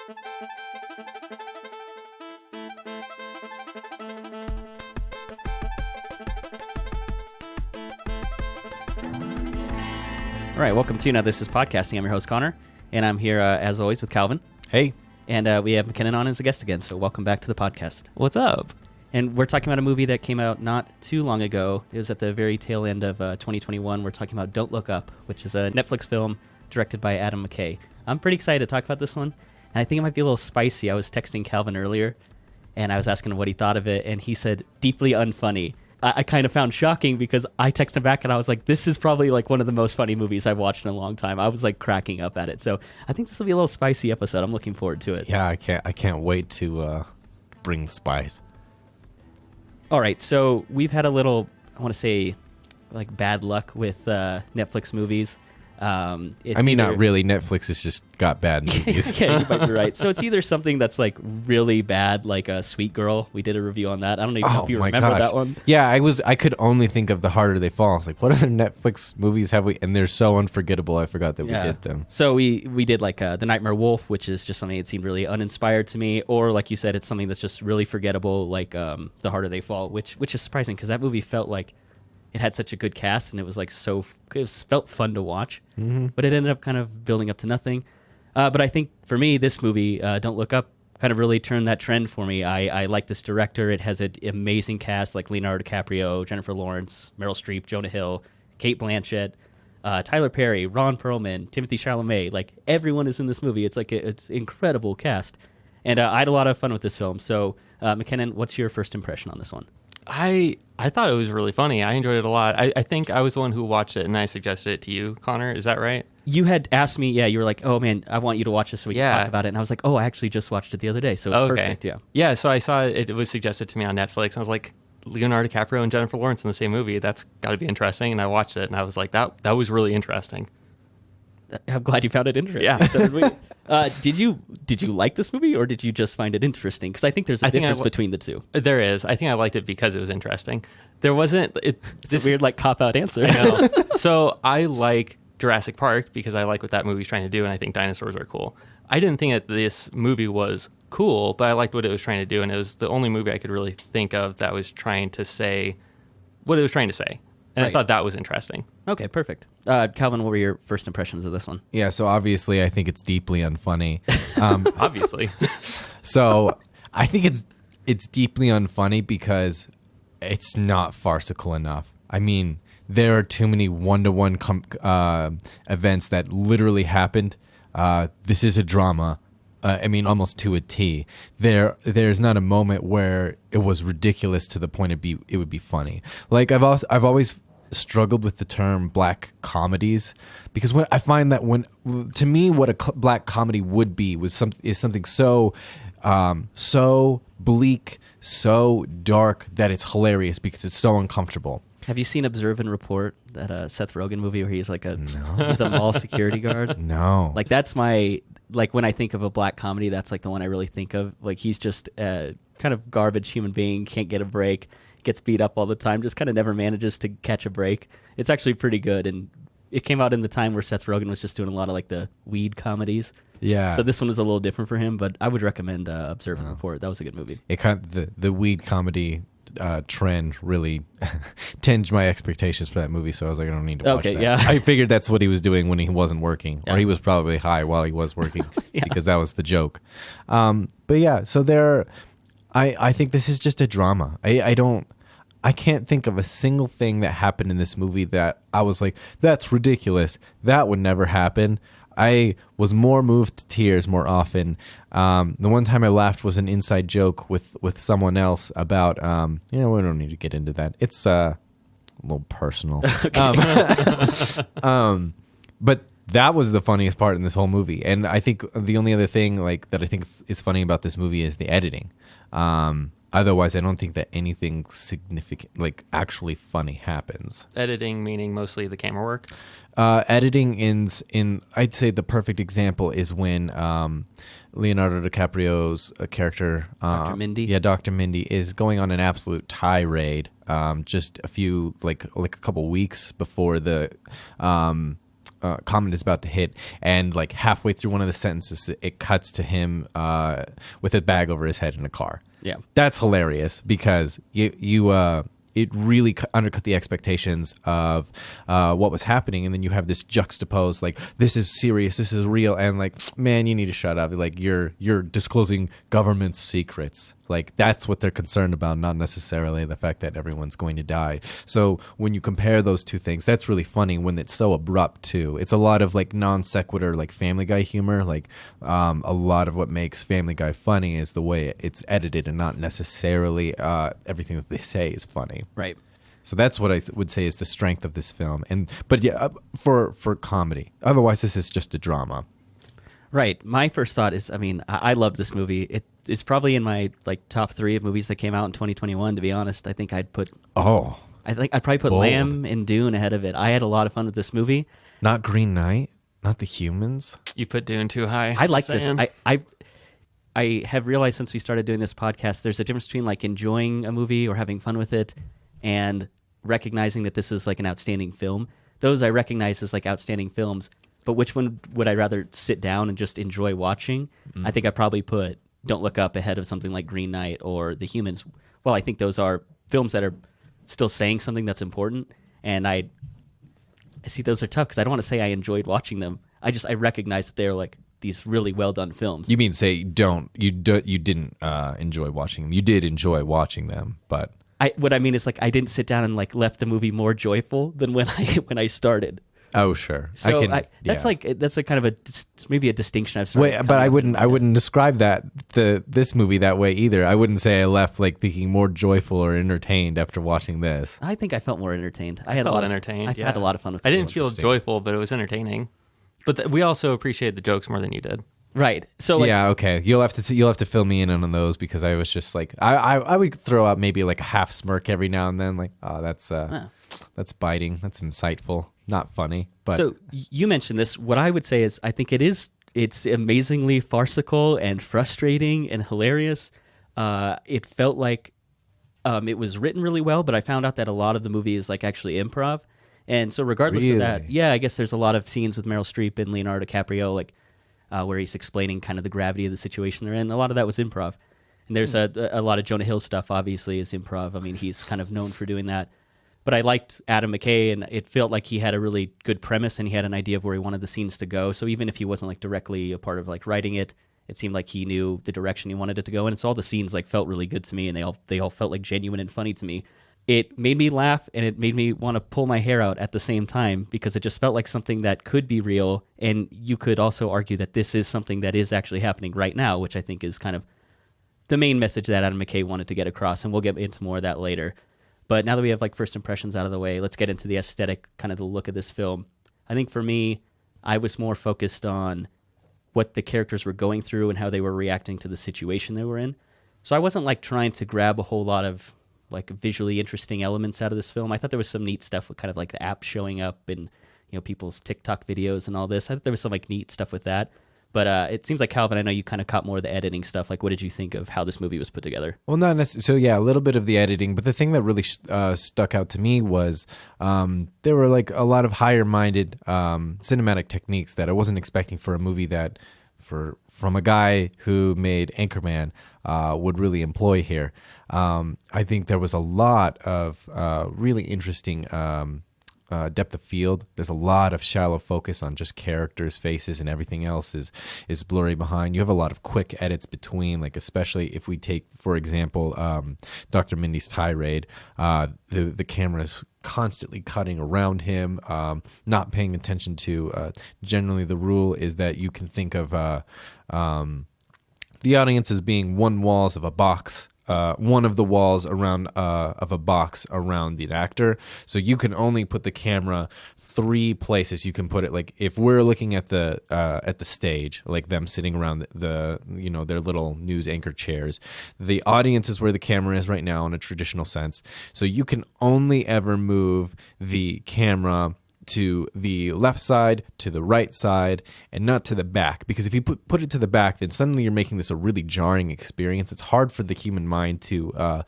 All right, welcome to Now This Is Podcasting. I'm your host, Connor, and I'm here, as always, with Calvin. Hey. And we have McKinnon on as a guest again, so welcome back to the podcast. What's up? And we're talking about a movie that came out not too long ago. It was at the very tail end of 2021. We're talking about Don't Look Up, which is a Netflix film directed by Adam McKay. I'm pretty excited to talk about this one, and I think it might be a little spicy. I was texting Calvin earlier, and I was asking him what he thought of it, and he said, deeply unfunny. I kind of found shocking because I texted him back and I was like, this is probably like one of the most funny movies I've watched in a long time. I was like cracking up at it. So I think this will be a little spicy episode. I'm looking forward to it. Yeah, I can't wait to bring spice. All right. So we've had a little, I want to say, like bad luck with Netflix movies. Not really. Netflix has just got bad movies. Yeah, you might be right. So it's either something that's like really bad, like a Sweet Girl. We did a review on that. I don't even know if you remember that one. Yeah, I could only think of The Harder They Fall. I was like, what other Netflix movies have we? And they're so unforgettable. I forgot that we did them. So we did like The Nightmare Wolf, which is just something that seemed really uninspired to me. Or like you said, it's something that's just really forgettable, like The Harder They Fall, which is surprising because that movie felt like it had such a good cast, and it was like felt fun to watch, but it ended up kind of building up to nothing. But I think for me, this movie, Don't Look Up, kind of really turned that trend for me. I like this director. It has an amazing cast like Leonardo DiCaprio, Jennifer Lawrence, Meryl Streep, Jonah Hill, Cate Blanchett, Tyler Perry, Ron Perlman, Timothée Chalamet. Like everyone is in this movie. It's like it's incredible cast, and I had a lot of fun with this film. So McKinnon, what's your first impression on this one? I thought it was really funny. I enjoyed it a lot. I think I was the one who watched it, and I suggested it to you, Connor. Is that right? You had asked me, you were like, oh man, I want you to watch this so we can talk about it. And I was like, oh, I actually just watched it the other day, so it's perfect, yeah. Yeah, so I saw it was suggested to me on Netflix, and I was like, Leonardo DiCaprio and Jennifer Lawrence in the same movie, that's got to be interesting. And I watched it, and I was like, that was really interesting. I'm glad you found it interesting. Yeah. Did you like this movie, or did you just find it interesting? Because I think there's a difference between the two. There is. I think I liked it because it was interesting. There wasn't... It's a weird, like, cop-out answer. I know. So I like Jurassic Park because I like what that movie's trying to do, and I think dinosaurs are cool. I didn't think that this movie was cool, but I liked what it was trying to do, and it was the only movie I could really think of that was trying to say what it was trying to say. And I thought that was interesting. Okay, perfect. Calvin, what were your first impressions of this one? Yeah, so obviously I think it's deeply unfunny. Obviously. So I think it's deeply unfunny because it's not farcical enough. I mean, there are too many one-to-one events that literally happened. This is a drama. Almost to a T. There's not a moment where it was ridiculous to the point it would be funny. Like I've always struggled with the term black comedies because I find that to me what a black comedy would be is something so bleak, so dark that it's hilarious because it's so uncomfortable. Have you seen Observe and Report, that Seth Rogen movie where he's like he's a mall security guard? No. Like that's when I think of a black comedy, that's like the one I really think of. Like he's just a kind of garbage human being, can't get a break, gets beat up all the time, just kind of never manages to catch a break. It's actually pretty good, and it came out in the time where Seth Rogen was just doing a lot of like the weed comedies. Yeah. So this one was a little different for him, but I would recommend Observe and Report. That was a good movie. It kind of the weed comedy trend really tinged my expectations for that movie, so I was like, I don't need to watch that. Yeah. I figured that's what he was doing when he wasn't working, or he was probably high while he was working because that was the joke. But yeah, so I think this is just a drama. I can't think of a single thing that happened in this movie that I was like, that's ridiculous. That would never happen. I was more moved to tears more often. The one time I laughed was an inside joke with someone else about, we don't need to get into that. It's a little personal. But that was the funniest part in this whole movie. And I think the only other thing that I think is funny about this movie is the editing. Otherwise, I don't think that anything significant, actually funny happens. Editing meaning mostly the camera work? Editing in I'd say the perfect example is when Leonardo DiCaprio's character, Dr. Mindy. Yeah, Dr. Mindy is going on an absolute tirade. Just a few a couple weeks before the comment is about to hit, and like halfway through one of the sentences, it cuts to him with a bag over his head in a car. Yeah. That's hilarious because it really undercut the expectations of what was happening, and then you have this juxtaposed, like, this is serious, this is real, and like, man, you need to shut up. Like, you're disclosing government secrets. Like, that's what they're concerned about, not necessarily the fact that everyone's going to die. So when you compare those two things, that's really funny when it's so abrupt too. It's a lot of like non sequitur, like Family Guy humor. Like a lot of what makes Family Guy funny is the way it's edited, and not necessarily everything that they say is funny. Right. So that's what I would say is the strength of this film. But yeah, for comedy. Otherwise, this is just a drama. Right. My first thought is, I mean, I love this movie. It's probably in my like top 3 of movies that came out in 2021. To be honest, I think I'd probably put bold. Lamb and Dune ahead of it. I had a lot of fun with this movie. Not Green Knight, not The Humans. You put Dune too high. I like this. I have realized since we started doing this podcast, there's a difference between like enjoying a movie or having fun with it, and recognizing that this is like an outstanding film. Those I recognize as like outstanding films. But which one would I rather sit down and just enjoy watching? I think I probably put Don't Look Up ahead of something like Green Knight or The Humans. Well, I think those are films that are still saying something that's important, and I see those are tough because I don't want to say I enjoyed watching them. I recognize that they're like these really well done films. You mean say you didn't enjoy watching them? You did enjoy watching them, but What I mean is like I didn't sit down and like left the movie more joyful than when I started. oh sure, So that's that's a kind of maybe a distinction I've started. Wait, but I wouldn't describe this movie that way either. I wouldn't say I left like thinking more joyful or entertained after watching this. I think I felt more entertained. I felt entertained. I had a lot of fun with it. I didn't feel joyful, but it was entertaining. But we also appreciated the jokes more than you did. Right. So like, yeah, okay. You'll have to fill me in on those because I was just like I would throw out maybe like a half smirk every now and then, like, oh, that's biting, that's insightful, not funny. But so you mentioned this. What I would say is I think it's amazingly farcical and frustrating and hilarious. It felt like it was written really well, but I found out that a lot of the movie is like actually improv. And so regardless of that, yeah, I guess there's a lot of scenes with Meryl Streep and Leonardo DiCaprio, like where he's explaining kind of the gravity of the situation they're in. A lot of that was improv. And there's a lot of Jonah Hill stuff, obviously, is improv. I mean, he's kind of known for doing that. But I liked Adam McKay, and it felt like he had a really good premise, and he had an idea of where he wanted the scenes to go. So even if he wasn't like directly a part of like writing it, it seemed like he knew the direction he wanted it to go. And so all the scenes like felt really good to me, and they all felt like genuine and funny to me. It made me laugh, and it made me want to pull my hair out at the same time because it just felt like something that could be real. And you could also argue that this is something that is actually happening right now, which I think is kind of the main message that Adam McKay wanted to get across. And we'll get into more of that later. But now that we have like first impressions out of the way, let's get into the aesthetic, kind of the look of this film. I think for me, I was more focused on what the characters were going through and how they were reacting to the situation they were in. So I wasn't like trying to grab a whole lot of like visually interesting elements out of this film. I thought there was some neat stuff with kind of like the app showing up and, you know, people's TikTok videos and all this. I thought there was some like neat stuff with that. But it seems like, Calvin, I know you kind of caught more of the editing stuff. Like, what did you think of how this movie was put together? Well, not necessarily. So, yeah, a little bit of the editing. But the thing that really stuck out to me was there were like a lot of higher-minded cinematic techniques that I wasn't expecting for a movie that, from a guy who made Anchorman, would really employ here. I think there was a lot of really interesting depth of field. There's a lot of shallow focus on just characters' faces, and everything else is blurry behind. You have a lot of quick edits between, like especially if we take, for example, Dr. Mindy's tirade. The camera's constantly cutting around him, not paying attention to. Generally, the rule is that you can think of the audience as being one walls of a box. One of the walls around of a box around the actor, so you can only put the camera 3 places. You can put it, like if we're looking at the stage, like them sitting around the their little news anchor chairs. The audience is where the camera is right now in a traditional sense. So you can only ever move the camera to the left side, to the right side, and not to the back. Because if you put it to the back, then suddenly you're making this a really jarring experience. It's hard for the human mind to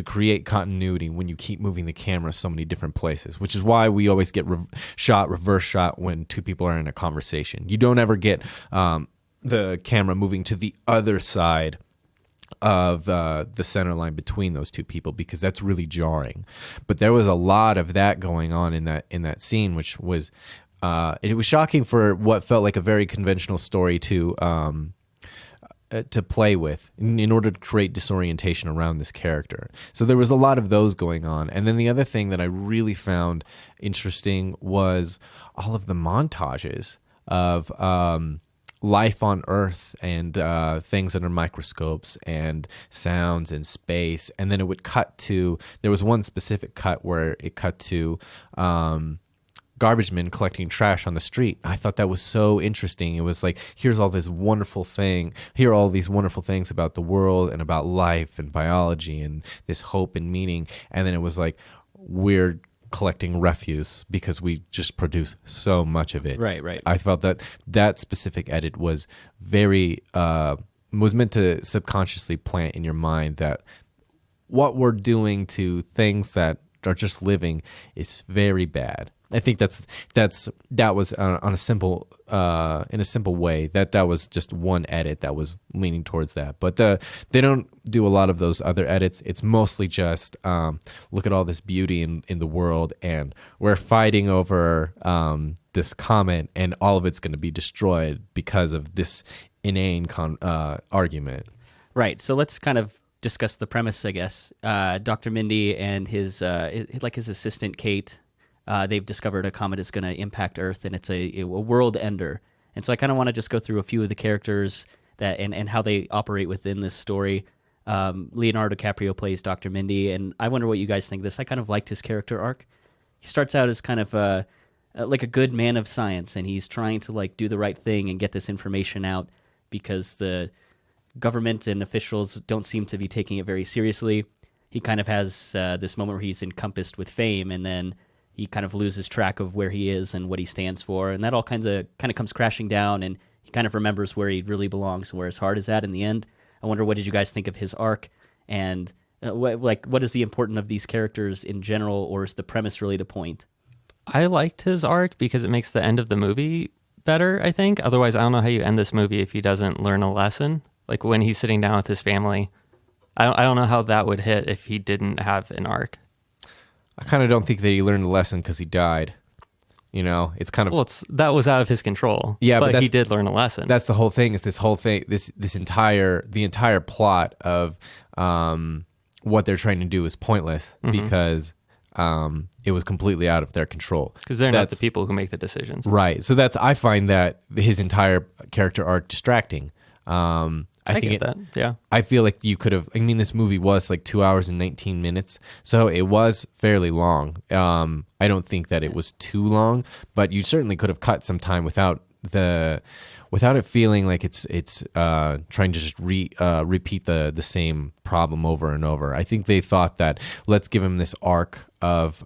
create continuity when you keep moving the camera so many different places, which is why we always get reverse shot when two people are in a conversation. You don't ever get the camera moving to the other side of the center line between those two people, because that's really jarring. But there was a lot of that going on in that scene, which was it was shocking for what felt like a very conventional story to play with in order to create disorientation around this character. So there was a lot of those going on. And then the other thing that I really found interesting was all of the montages of life on Earth and things under microscopes and sounds and space. And then it would cut to, there was one specific cut where it cut to garbage men collecting trash on the street. I thought that was so interesting. It was like, here's all this wonderful thing. Here are all these wonderful things about the world and about life and biology and this hope and meaning. And then it was like, we're collecting refuse because we just produce so much of it. Right. I felt that specific edit was very was meant to subconsciously plant in your mind that what we're doing to things that are just living is very bad. I think that was on a simple in a simple way that was just one edit that was leaning towards that. But they don't do a lot of those other edits. It's mostly just look at all this beauty in the world, and we're fighting over this comet, and all of it's going to be destroyed because of this inane argument. Right. So let's kind of discuss the premise, I guess. Dr. Mindy and his assistant Kate. They've discovered a comet is going to impact Earth, and it's a world ender. And so I kind of want to just go through a few of the characters that and how they operate within this story. Leonardo DiCaprio plays Dr. Mindy, and I wonder what you guys think of this. I kind of liked his character arc. He starts out as kind of like a good man of science, and he's trying to like do the right thing and get this information out because the government and officials don't seem to be taking it very seriously. He kind of has this moment where he's encompassed with fame, and then he kind of loses track of where he is and what he stands for, and that all kind of comes crashing down, and he kind of remembers where he really belongs and where his heart is at in the end. I wonder, what did you guys think of his arc, and what is the importance of these characters in general, or is the premise really the point? I liked his arc because it makes the end of the movie better, I think. Otherwise, I don't know how you end this movie if he doesn't learn a lesson. Like when he's sitting down with his family, I don't know how that would hit if he didn't have an arc. I kind of don't think that he learned the lesson because he died. You know, it's kind of that was out of his control. Yeah, but he did learn a lesson. That's the whole thing. Is this whole thing, the entire plot of what they're trying to do is pointless because it was completely out of their control. Because they're not the people who make the decisions, right? So I find that his entire character arc distracting. I think get that. Yeah. I feel like you could have. I mean, this movie was like 2 hours and 19 minutes, so it was fairly long. I don't think that it was too long, but you certainly could have cut some time without it feeling like it's trying to just repeat the same problem over and over. I think they thought that let's give him this arc of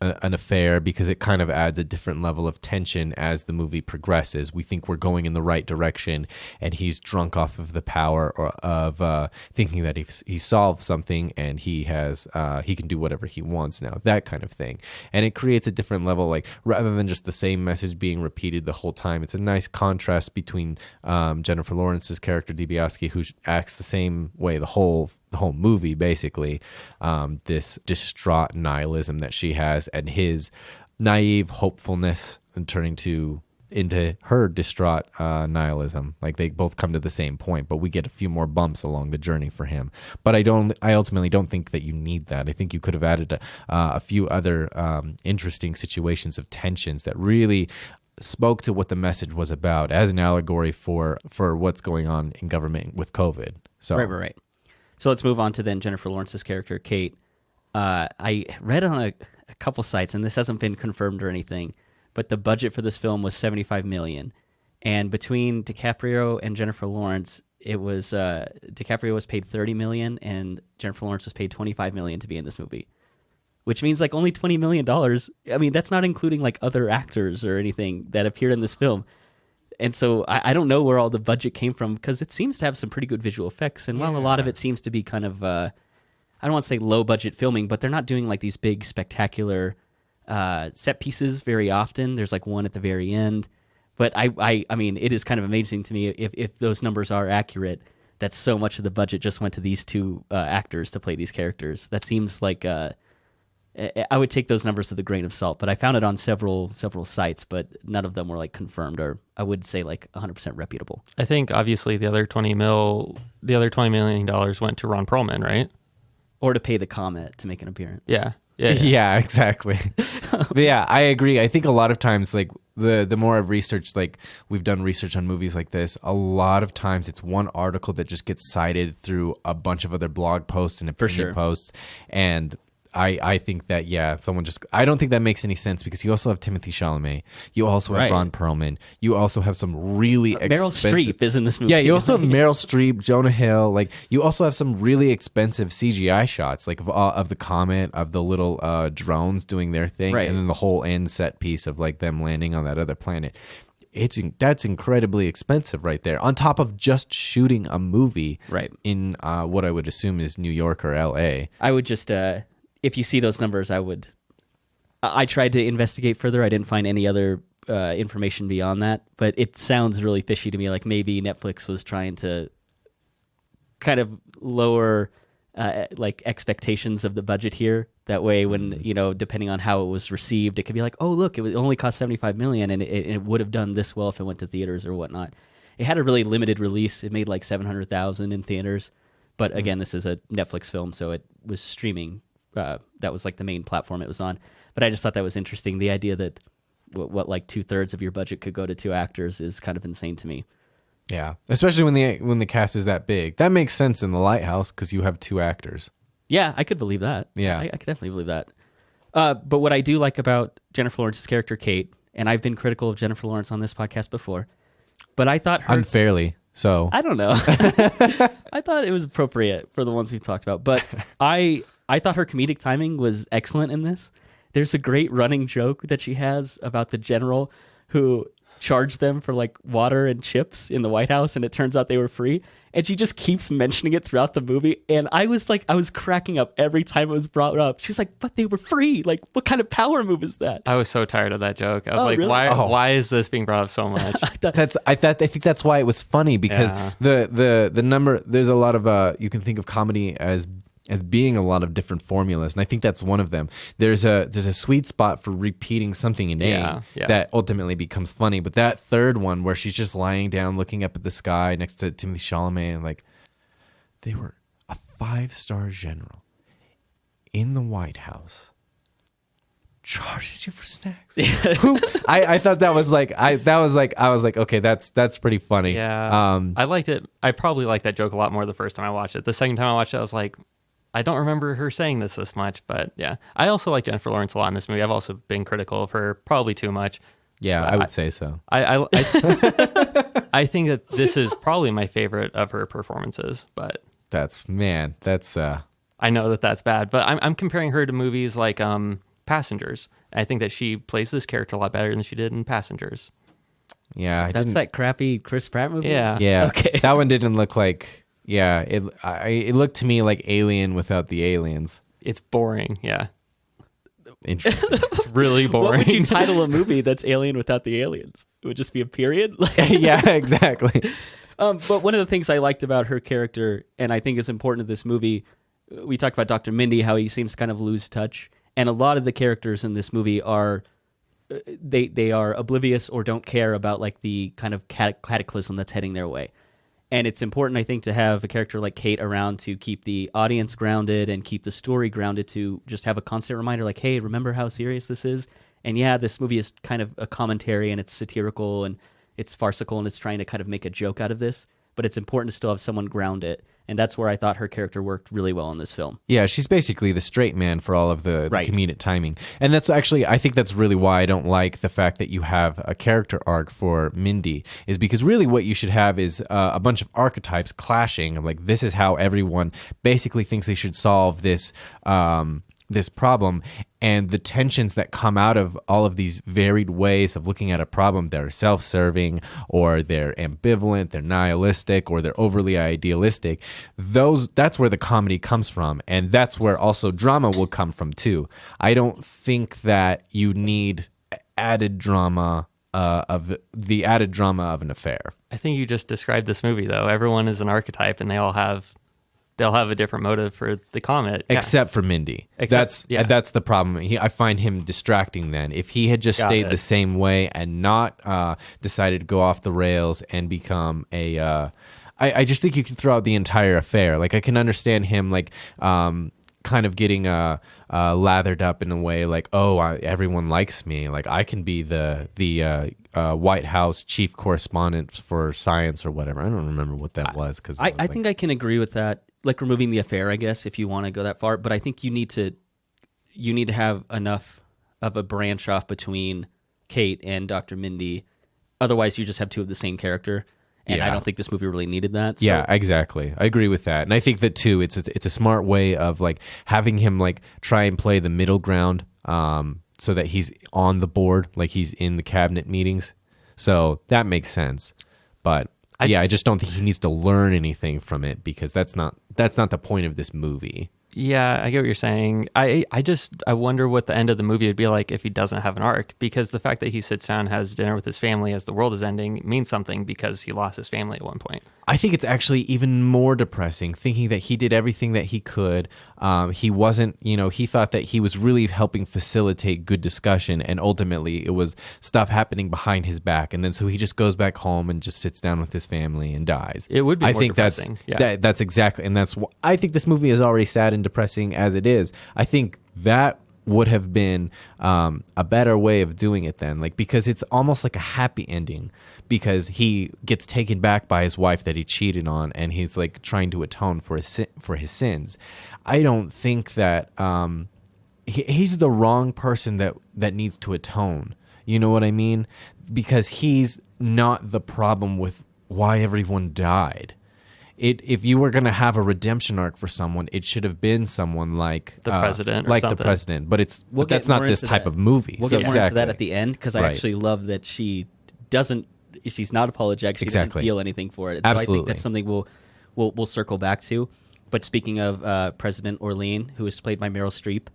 an affair because it kind of adds a different level of tension as the movie progresses. We think we're going in the right direction, and he's drunk off of the power of thinking that he solved something and he can do whatever he wants now, that kind of thing. And it creates a different level, like rather than just the same message being repeated the whole time. It's a nice contrast between Jennifer Lawrence's character DiBiase, who acts the same way the whole movie, basically, this distraught nihilism that she has, and his naive hopefulness and turning into her distraught nihilism. Like they both come to the same point, but we get a few more bumps along the journey for him. But I ultimately don't think that you need that. I think you could have added a few other interesting situations of tensions that really spoke to what the message was about as an allegory for what's going on in government with COVID. So Right. So let's move on to then Jennifer Lawrence's character, Kate. I read on a couple sites, and this hasn't been confirmed or anything, but the budget for this film was $75 million. And between DiCaprio and Jennifer Lawrence, it was DiCaprio was paid $30 million, and Jennifer Lawrence was paid $25 million to be in this movie. which means like only $20 million. I mean, that's not including like other actors or anything that appeared in this film. And so I don't know where all the budget came from, because it seems to have some pretty good visual effects. And while a lot of it seems to be kind of, I don't want to say low budget filming, but they're not doing like these big spectacular set pieces very often. There's like one at the very end. But I mean, it is kind of amazing to me if those numbers are accurate, that so much of the budget just went to these two actors to play these characters. That seems like I would take those numbers with a grain of salt, but I found it on several sites, but none of them were like confirmed, or I would say like 100% reputable. I think obviously the other $20 million went to Ron Perlman, right? Or to pay the Comet to make an appearance. Yeah. Yeah, exactly. But yeah, I agree. I think a lot of times, like the more I've researched, like we've done research on movies like this, a lot of times it's one article that just gets cited through a bunch of other blog posts and opinion posts. And I think that, yeah, I don't think that makes any sense, because you also have Timothée Chalamet. You also have Ron Perlman. You also have some really expensive... Meryl Streep is in this movie. Yeah, you also have Meryl Streep, Jonah Hill. Like, you also have some really expensive CGI shots, like of the comet, of the little drones doing their thing, and then the whole end set piece of like them landing on that other planet. That's incredibly expensive right there, on top of just shooting a movie in what I would assume is New York or LA. I would just... if you see those numbers, I tried to investigate further. I didn't find any other information beyond that, but it sounds really fishy to me. Like maybe Netflix was trying to kind of lower like expectations of the budget here. That way, when, you know, depending on how it was received, it could be like, oh, look, it only cost $75 million, and it would have done this well if it went to theaters or whatnot. It had a really limited release. It made like $700,000 in theaters, but again, this is a Netflix film, so it was streaming. That was like the main platform it was on. But I just thought that was interesting. The idea that what like 2/3 of your budget could go to two actors is kind of insane to me. Yeah, especially when the cast is that big. That makes sense in The Lighthouse, because you have two actors. Yeah, I could believe that. Yeah, I could definitely believe that. But what I do like about Jennifer Lawrence's character, Kate, and I've been critical of Jennifer Lawrence on this podcast before, but I thought her... Unfairly so. I don't know. I thought it was appropriate for the ones we've talked about, but I thought her comedic timing was excellent in this. There's a great running joke that she has about the general who charged them for like water and chips in the White House, and it turns out they were free. And she just keeps mentioning it throughout the movie. And I was cracking up every time it was brought up. She was like, but they were free. Like, what kind of power move is that? I was so tired of that joke. I was like, really? why is this being brought up so much? I think that's why it was funny, because the number, there's a lot of you can think of comedy as being a lot of different formulas, and I think that's one of them. There's a sweet spot for repeating something inane that ultimately becomes funny. But that third one, where she's just lying down looking up at the sky next to Timothée Chalamet, and like, they were a 5-star general in the White House charges you for snacks. I thought that was like I was like, okay, that's pretty funny. Yeah. I liked it. I probably liked that joke a lot more the first time I watched it. The second time I watched it, I was like, I don't remember her saying this much, but yeah. I also like Jennifer Lawrence a lot in this movie. I've also been critical of her, probably too much. Yeah, I would say so. I think that this is probably my favorite of her performances, but that's I know that that's bad, but I'm comparing her to movies like Passengers. I think that she plays this character a lot better than she did in Passengers. Yeah, that's that crappy Chris Pratt movie. Yeah. Okay. That one didn't look like. Yeah, it looked to me like Alien without the aliens. It's boring. Yeah. Interesting. It's really boring. What would you title a movie that's Alien without the aliens? It would just be a period. Yeah, exactly. But one of the things I liked about her character, and I think is important to this movie, we talked about Dr. Mindy, how he seems to kind of lose touch, and a lot of the characters in this movie are they are oblivious or don't care about like the kind of cataclysm that's heading their way. And it's important, I think, to have a character like Kate around to keep the audience grounded and keep the story grounded, to just have a constant reminder like, hey, remember how serious this is? And yeah, this movie is kind of a commentary, and it's satirical and it's farcical, and it's trying to kind of make a joke out of this. But it's important to still have someone ground it. And that's where I thought her character worked really well in this film. Yeah, she's basically the straight man for all of the comedic timing. And that's actually, I think that's really why I don't like the fact that you have a character arc for Mindy, is because really what you should have is a bunch of archetypes clashing. Like, this is how everyone basically thinks they should solve this this problem, and the tensions that come out of all of these varied ways of looking at a problem. They're self-serving, or they're ambivalent, they're nihilistic, or they're overly idealistic. That's where the comedy comes from, and that's where also drama will come from too. I don't think that you need added drama of an affair. I think you just described this movie though. Everyone is an archetype, and they'll have a different motive for the comet, except for Mindy. That's the problem. I find him distracting. Then, if he had just stayed the same way and not decided to go off the rails and become a, I just think you can throw out the entire affair. Like, I can understand him like kind of getting lathered up in a way like, oh, everyone likes me. Like, I can be the White House chief correspondent for science or whatever. I don't remember what that was, because I think I can agree with that. Like, removing the affair, I guess, if you want to go that far. But I think you need to have enough of a branch off between Kate and Dr. Mindy. Otherwise, you just have two of the same character. And I don't think this movie really needed that. So. Yeah, exactly. I agree with that. And I think that too, it's a smart way of like having him like try and play the middle ground, so that he's on the board, like he's in the cabinet meetings. So that makes sense. But I just don't think he needs to learn anything from it, because that's not the point of this movie. Yeah, I get what you're saying. I wonder what the end of the movie would be like if he doesn't have an arc, because the fact that he sits down and has dinner with his family as the world is ending means something, because he lost his family at one point. I think it's actually even more depressing, thinking that he did everything that he could. He wasn't, he thought that he was really helping facilitate good discussion, and ultimately it was stuff happening behind his back. And then so he just goes back home and just sits down with his family and dies. It would be more depressing. That's exactly, and that's I think this movie is already sad and depressing as it is. I think that would have been a better way of doing it then, like, because it's almost like a happy ending, because he gets taken back by his wife that he cheated on, and he's like trying to atone for his sins. I don't think that he's the wrong person that needs to atone. You know what I mean? Because he's not the problem with why everyone died. If you were going to have a redemption arc for someone, it should have been someone like the president, the president. But that's not this type of movie. We'll get more into that at the end, because I actually love that she's not apologetic. She doesn't feel anything for it. Absolutely. So I think that's something we'll circle back to. But speaking of President Orlean, who is played by Meryl Streep,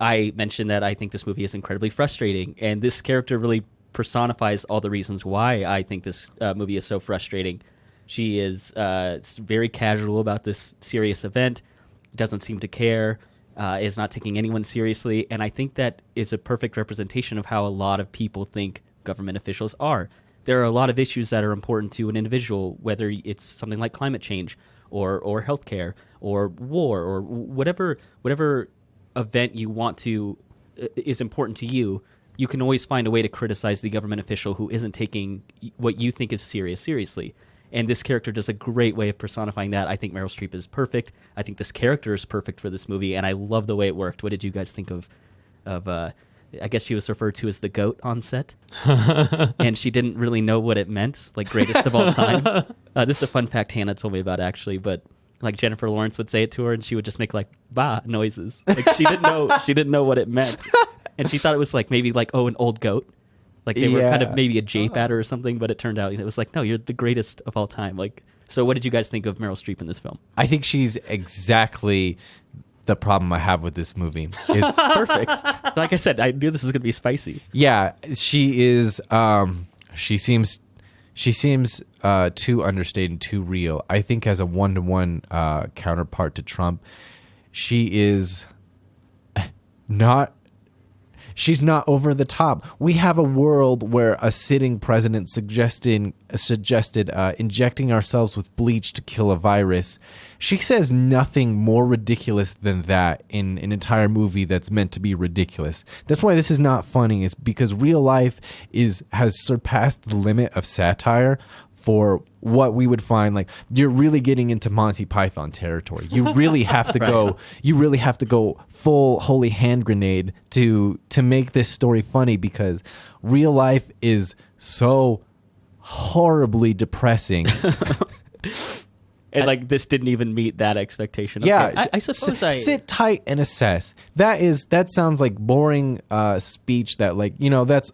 I mentioned that I think this movie is incredibly frustrating, and this character really personifies all the reasons why I think this movie is so frustrating. She is very casual about this serious event, doesn't seem to care, is not taking anyone seriously, and I think that is a perfect representation of how a lot of people think government officials are. There are a lot of issues that are important to an individual, whether it's something like climate change or healthcare or war or whatever event you want to is important to you. You can always find a way to criticize the government official who isn't taking what you think is seriously. And this character does a great way of personifying that. I think Meryl Streep is perfect. I think this character is perfect for this movie, and I love the way it worked. What did you guys think of I guess she was referred to as the GOAT on set, and she didn't really know what it meant, like greatest of all time. This is a fun fact Hannah told me about, actually, but like Jennifer Lawrence would say it to her, and she would just make like bah noises. Like she didn't know what it meant, and she thought it was like maybe like, oh, an old goat. Like they were kind of maybe a jape at her or something, but it turned out it was like, no, you're the greatest of all time. Like, so what did you guys think of Meryl Streep in this film? I think she's exactly the problem I have with this movie. It's perfect. So like I said, I knew this was going to be spicy. Yeah, she is. She seems too understated and too real. I think as a one-to-one counterpart to Trump, she is not. She's not over the top. We have a world where a sitting president suggested injecting ourselves with bleach to kill a virus. She says nothing more ridiculous than that in an entire movie that's meant to be ridiculous. That's why this is not funny, is because real life has surpassed the limit of satire for what we would find. Like, you're really getting into Monty Python territory. You really have to go. You really have to go full holy hand grenade to make this story funny, because real life is so horribly depressing. And like this didn't even meet that expectation. Yeah, Okay, I suppose sit tight and assess. That sounds like boring speech. That like that's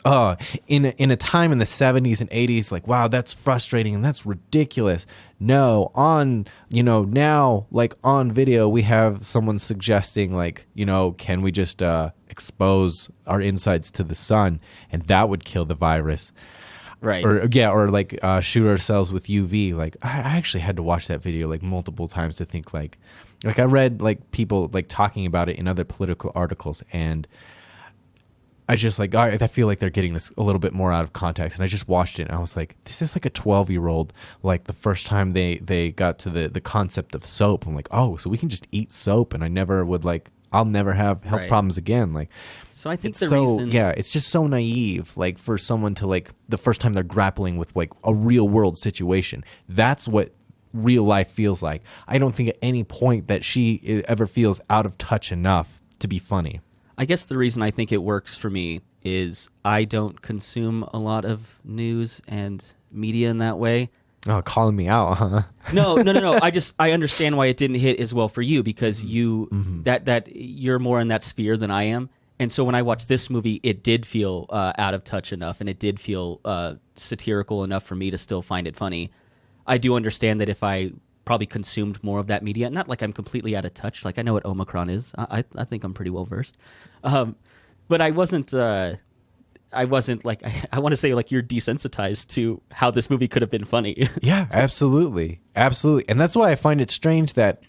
in a time in the 70s and 80s. Like wow, that's frustrating and that's ridiculous. No, on now like on video we have someone suggesting like can we just expose our insides to the sun and that would kill the virus. right. Or like shoot ourselves with UV. Like I actually had to watch that video like multiple times to think like I read like people like talking about it in other political articles, and I just like I feel like they're getting this a little bit more out of context. And I just watched it and I was like, this is like a 12-year-old. Like the first time they got to the concept of soap, I'm like, oh, so we can just eat soap, and I'll never have health Right. problems again. Like, So I think it's the reason, it's just so naive. Like for someone to like the first time they're grappling with like a real world situation, that's what real life feels like. I don't think at any point that she ever feels out of touch enough to be funny. I guess the reason I think it works for me is I don't consume a lot of news and media in that way. Oh, calling me out, huh? No. I understand why it didn't hit as well for you because you that you're more in that sphere than I am. And so when I watched this movie, it did feel out of touch enough, and it did feel satirical enough for me to still find it funny. I do understand that if I probably consumed more of that media, not like I'm completely out of touch. Like I know what Omicron is. I think I'm pretty well versed. But I wasn't like I want to say like you're desensitized to how this movie could have been funny. Yeah, absolutely, and that's why I find it strange that,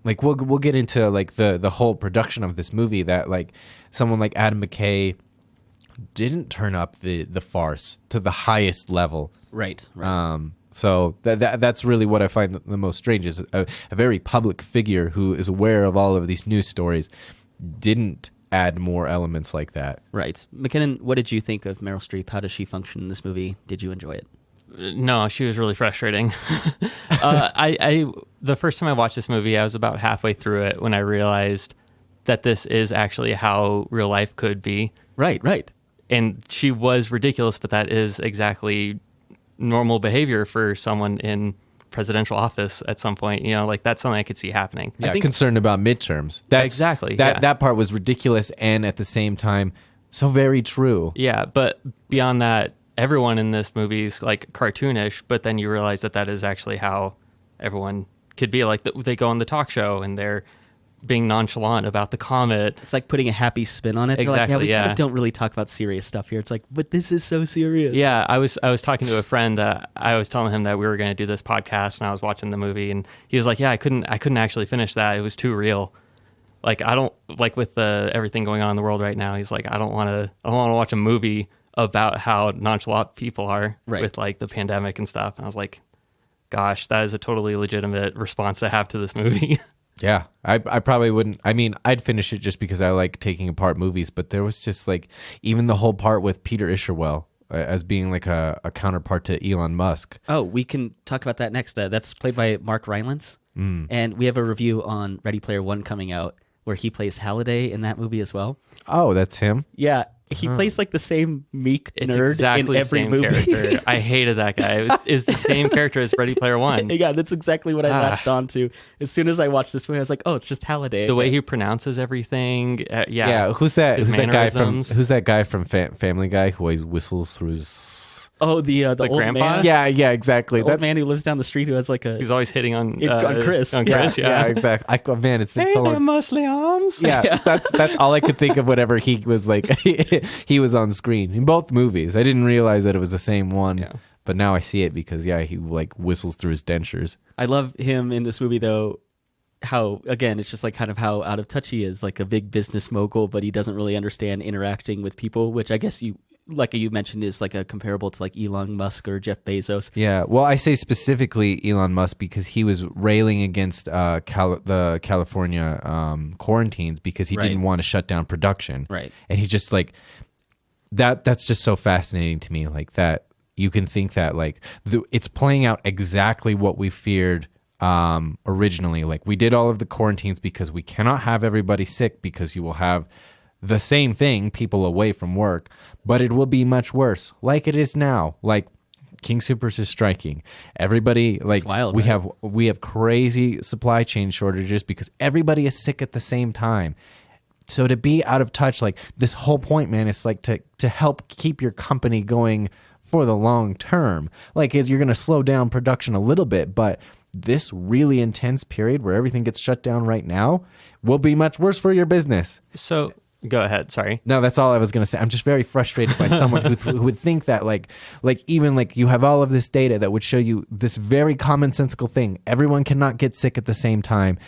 like we'll get into like the whole production of this movie, that like someone like Adam McKay didn't turn up the farce to the highest level. Right. So that's really what I find the most strange is a very public figure who is aware of all of these news stories didn't add more elements like that. Right. McKinnon, what did you think of Meryl Streep? How does she function in this movie? Did you enjoy it? No, she was really frustrating. The first time I watched this movie, I was about halfway through it when I realized that this is actually how real life could be. Right. And she was ridiculous, but that is exactly normal behavior for someone in presidential office at some point. Like that's something I could see happening. Yeah, I think concerned about midterms. Exactly, yeah. That part was ridiculous and at the same time so very true. Yeah, but beyond that, everyone in this movie is like cartoonish, but then you realize that is actually how everyone could be. Like they go on the talk show and they're being nonchalant about the comet. It's like putting a happy spin on it. They're Exactly, like, we yeah. kind of don't really talk about serious stuff here. It's like, but this is so serious. Yeah, I was talking to a friend that I was telling him that we were going to do this podcast, and I was watching the movie, and he was like, "Yeah, I couldn't actually finish that. It was too real. Like I don't like with everything going on in the world right now. He's like, I don't want to watch a movie about how nonchalant people are with like the pandemic and stuff." And I was like, "Gosh, that is a totally legitimate response to have to this movie." Yeah, I probably wouldn't. I mean, I'd finish it just because I like taking apart movies, but there was just like even the whole part with Peter Isherwell as being like a counterpart to Elon Musk. Oh, we can talk about that next. That's played by Mark Rylance. And we have a review on Ready Player One coming out where he plays Halliday in that movie as well. Oh, that's him? Yeah. He plays like the same meek It's nerd exactly in every the same movie. character. I hated that guy. It's the same character as Ready Player One. Yeah, that's exactly what I latched onto. As soon as I watched this movie, I was like, oh, it's just Halliday. The way he pronounces everything. Yeah, who's that? His mannerisms. Who's that guy from Family Guy who always whistles through his? Oh, the old grandpa? man. Yeah, exactly. The old man who lives down the street who has like a... He's always hitting on Chris. On Chris, yeah. exactly. Man, it's been so long. mostly arms. Yeah, that's all I could think of whenever he was like he was on screen in both movies. I didn't realize that it was the same one, but now I see it because he like whistles through his dentures. I love him in this movie though. How again, it's just like kind of how out of touch he is, like a big business mogul, but he doesn't really understand interacting with people, which I guess you mentioned is like a comparable to like Elon Musk or Jeff Bezos. Yeah, well, I say specifically Elon Musk because he was railing against the California quarantines because he didn't want to shut down production. Right. And he just like that's just so fascinating to me, like that you can think that like it's playing out exactly what we feared originally. Like we did all of the quarantines because we cannot have everybody sick because you will have the same thing, people away from work, but it will be much worse like it is now. Like King Supers is striking. Everybody like wild, we right? have crazy supply chain shortages because everybody is sick at the same time. So to be out of touch, like this whole point, man, it's like to help keep your company going for the long term. Like you're going to slow down production a little bit, but this really intense period where everything gets shut down right now will be much worse for your business. So go ahead. Sorry. No, that's all I was going to say. I'm just very frustrated by someone who would think that like even like you have all of this data that would show you this very commonsensical thing. Everyone cannot get sick at the same time.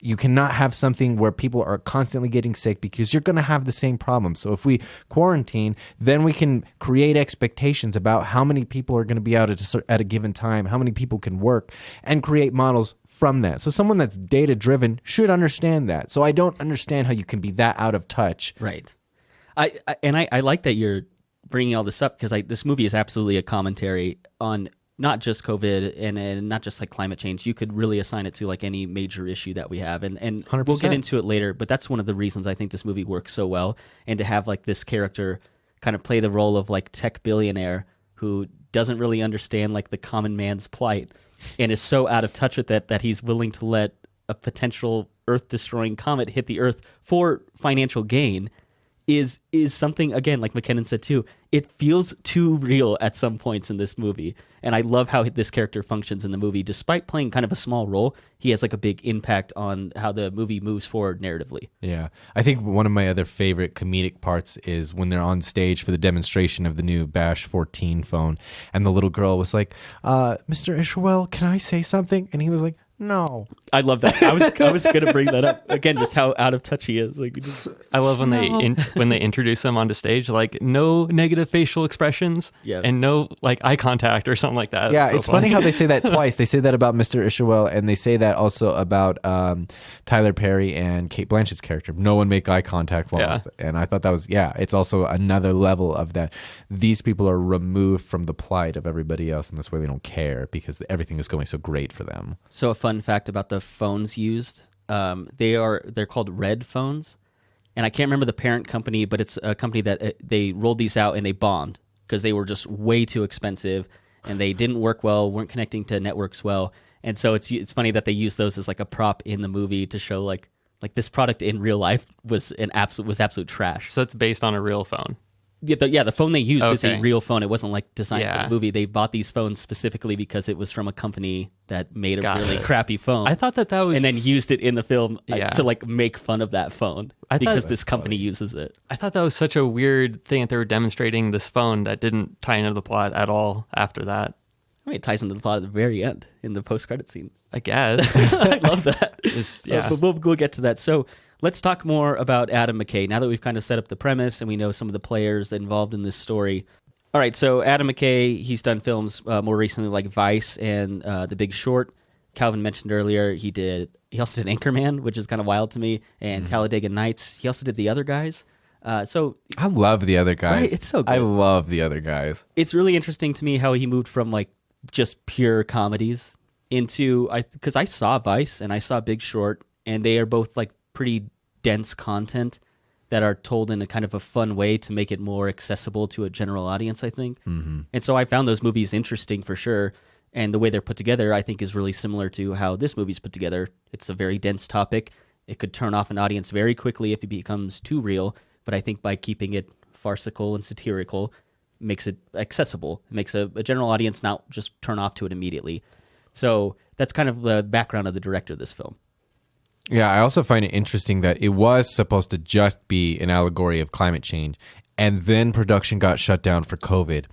You cannot have something where people are constantly getting sick because you're going to have the same problem. So if we quarantine, then we can create expectations about how many people are going to be out at a given time, how many people can work, and create models from that. So someone that's data driven should understand that. So I don't understand how you can be that out of touch. Right. I like that you're bringing all this up because this movie is absolutely a commentary on not just COVID and not just like climate change. You could really assign it to like any major issue that we have. And 100%. We'll get into it later, but that's one of the reasons I think this movie works so well. And to have like this character kind of play the role of like tech billionaire who doesn't really understand like the common man's plight and is so out of touch with it that he's willing to let a potential earth-destroying comet hit the earth for financial gain is something, again, like McKinnon said too, it feels too real at some points in this movie. And I love how this character functions in the movie. Despite playing kind of a small role, he has like a big impact on how the movie moves forward narratively. Yeah. I think one of my other favorite comedic parts is when they're on stage for the demonstration of the new Bash 14 phone. And the little girl was like, Mr. Isherwell, can I say something? And he was like, no. I love that. I was gonna bring that up again, just how out of touch he is. Like, I love when they introduce him onto stage, like no negative facial expressions, and no like eye contact or something like that. Yeah, it's funny how they say that twice. They say that about Mr. Isherwell, and they say that also about Tyler Perry and Cate Blanchett's character. No one make eye contact while and I thought that was it's also another level of that. These people are removed from the plight of everybody else, and that's why they don't care because everything is going so great for them. So a fun fact about the phones used, they're called Red phones, and I can't remember the parent company, but it's a company that they rolled these out and they bombed because they were just way too expensive and they didn't work well, weren't connecting to networks well, and so it's funny that they used those as like a prop in the movie to show like this product in real life was absolute trash. So it's based on a real phone. Yeah, the phone they used is a real phone. It wasn't like designed for the movie. They bought these phones specifically because it was from a company that made a really crappy phone. I thought that was... And then used it in the film to like make fun of that phone because this company uses it. I thought that was such a weird thing that they were demonstrating this phone that didn't tie into the plot at all after that. I mean, it ties into the plot at the very end in the post-credit scene. I guess. I love that. But we'll get to that. So let's talk more about Adam McKay now that we've kind of set up the premise and we know some of the players involved in this story. All right, so Adam McKay, he's done films more recently like Vice and The Big Short. Calvin mentioned earlier he also did Anchorman, which is kind of wild to me, and Talladega Nights. He also did The Other Guys. So I love The Other Guys. Right? It's so good. I love The Other Guys. It's really interesting to me how he moved from like just pure comedies into because I saw Vice and I saw Big Short, and they are both like pretty dense content that are told in a kind of a fun way to make it more accessible to a general audience, I think. Mm-hmm. And so I found those movies interesting for sure. And the way they're put together, I think, is really similar to how this movie's put together. It's a very dense topic. It could turn off an audience very quickly if it becomes too real. But I think by keeping it farcical and satirical, it makes it accessible. It makes a general audience not just turn off to it immediately. So that's kind of the background of the director of this film. Yeah, I also find it interesting that it was supposed to just be an allegory of climate change, and then production got shut down for COVID.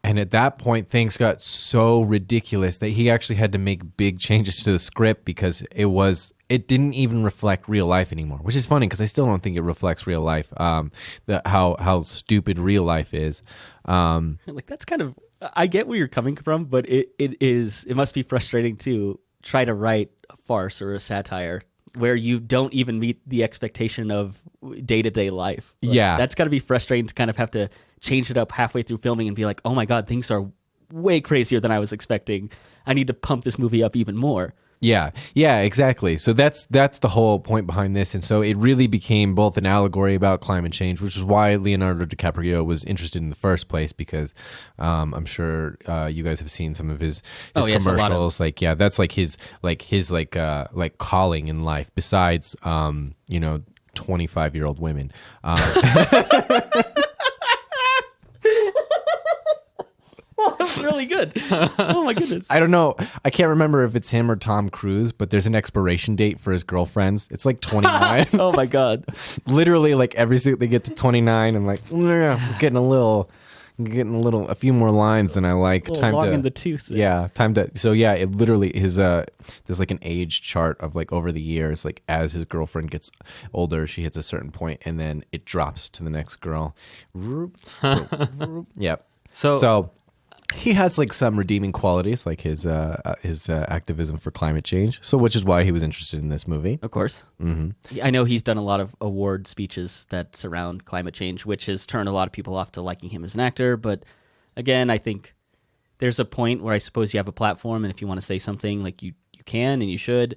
And at that point, things got so ridiculous that he actually had to make big changes to the script because it didn't even reflect real life anymore, which is funny because I still don't think it reflects real life, how stupid real life is. Like that's kind of, I get where you're coming from, but it must be frustrating to try to write a farce or a satire where you don't even meet the expectation of day-to-day life. Like, that's got to be frustrating to kind of have to change it up halfway through filming and be like, oh my God, things are way crazier than I was expecting. I need to pump this movie up even more. Yeah, exactly. So that's the whole point behind this, and so it really became both an allegory about climate change, which is why Leonardo DiCaprio was interested in the first place. Because I'm sure you guys have seen some of his Yes, a lot of- commercials. Like, yeah, that's like his calling in life. Besides, 25-year-old women. That's really good. Oh my goodness. I don't know. I can't remember if it's him or Tom Cruise, but there's an expiration date for his girlfriends. It's like 29. Oh my god. Literally, like they get to 29 and like, I'm getting a few more lines than I like. A little long in the tooth there. Yeah, time to. So yeah, it literally there's like an age chart of like over the years, like as his girlfriend gets older, she hits a certain point, and then it drops to the next girl. Yep. So he has like some redeeming qualities, like his activism for climate change. So, which is why he was interested in this movie. Of course. Mm-hmm. I know he's done a lot of award speeches that surround climate change, which has turned a lot of people off to liking him as an actor. But again, I think there's a point where I suppose you have a platform, and if you want to say something, like you can and you should.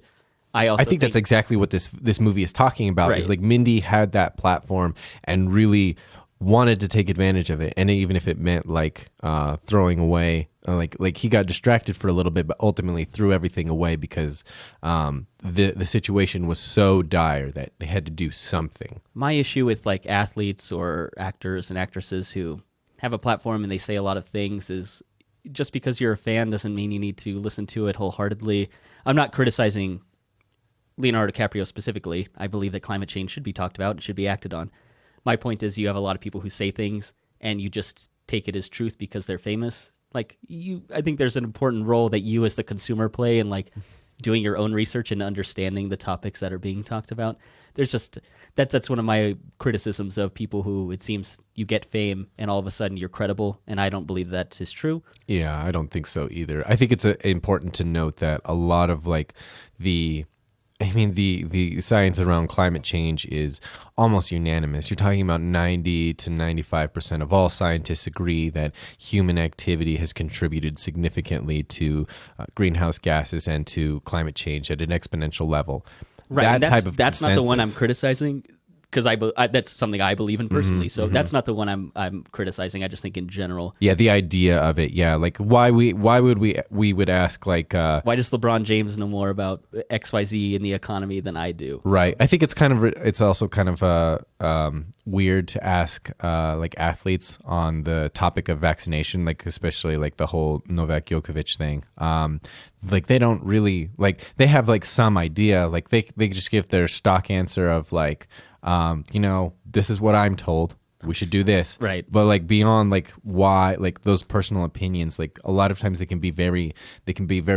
I think that's exactly what this movie is talking about. Right. Is like Mindy had that platform and really wanted to take advantage of it, and even if it meant like throwing away, like he got distracted for a little bit, but ultimately threw everything away because the situation was so dire that they had to do something. My issue with like athletes or actors and actresses who have a platform and they say a lot of things is just because you're a fan doesn't mean you need to listen to it wholeheartedly. I'm not criticizing Leonardo DiCaprio specifically. I believe that climate change should be talked about and should be acted on. My point is you have a lot of people who say things and you just take it as truth because they're famous. Like I think there's an important role that you as the consumer play in like doing your own research and understanding the topics that are being talked about. There's just that's one of my criticisms of people who it seems you get fame and all of a sudden you're credible, and I don't believe that is true. Yeah, I don't think so either. I think it's important to note that a lot of like the science around climate change is almost unanimous. You're talking about 90 to 95% of all scientists agree that human activity has contributed significantly to greenhouse gases and to climate change at an exponential level. Right. That's not the one I'm criticizing, because that's something I believe in personally. So that's not the one I'm criticizing. I just think in general. Yeah, the idea of it. Yeah, like why would we ask like why does LeBron James know more about XYZ in the economy than I do? Right. I think it's also kind of weird to ask like athletes on the topic of vaccination, like especially like the whole Novak Djokovic thing. Like they don't really like, they have like some idea, like they just give their stock answer of like, this is what I'm told. We should do this. Right. But like beyond like why, like those personal opinions, like a lot of times they can be very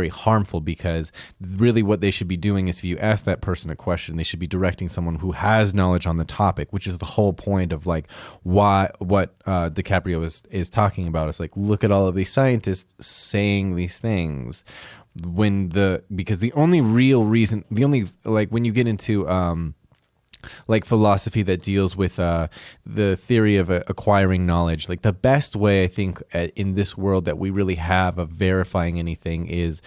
harmful, because really what they should be doing is, if you ask that person a question, they should be directing someone who has knowledge on the topic, which is the whole point of like what DiCaprio is talking about. It's like, look at all of these scientists saying these things. Because the only real reason, when you get into like philosophy that deals with the theory of acquiring knowledge, like the best way I think in this world that we really have of verifying anything is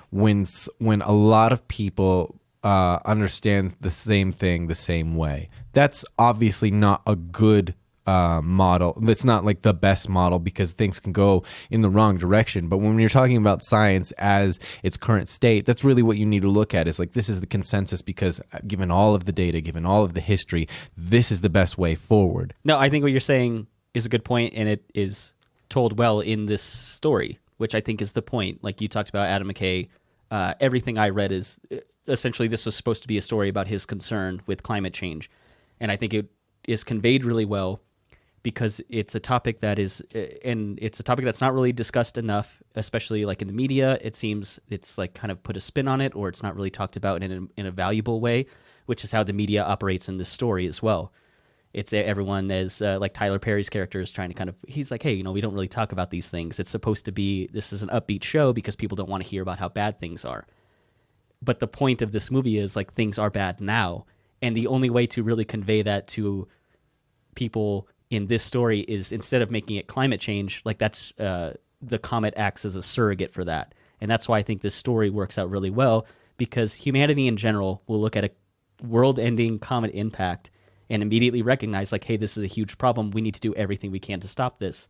when a lot of people understand the same thing the same way. That's obviously not a good model. That's not like the best model, because things can go in the wrong direction. But when you're talking about science as its current state, that's really what you need to look at, is like, this is the consensus, because given all of the data, given all of the history, this is the best way forward. No, I think what you're saying is a good point, and it is told well in this story, which I think is the point. Like you talked about Adam McKay, everything I read is essentially this was supposed to be a story about his concern with climate change. And I think it is conveyed really well, because it's a topic that is, and it's a topic that's not really discussed enough, especially like in the media. It seems it's like kind of put a spin on it, or it's not really talked about in a valuable way, which is how the media operates in this story as well. It's everyone is like Tyler Perry's character is trying to kind of, he's like, hey, we don't really talk about these things. It's supposed to be, this is an upbeat show because people don't want to hear about how bad things are. But the point of this movie is like, things are bad now. And the only way to really convey that to people in this story is, instead of making it climate change, like that's the comet acts as a surrogate for that. And that's why I think this story works out really well, because humanity in general will look at a world-ending comet impact and immediately recognize, like, hey, this is a huge problem. We need to do everything we can to stop this.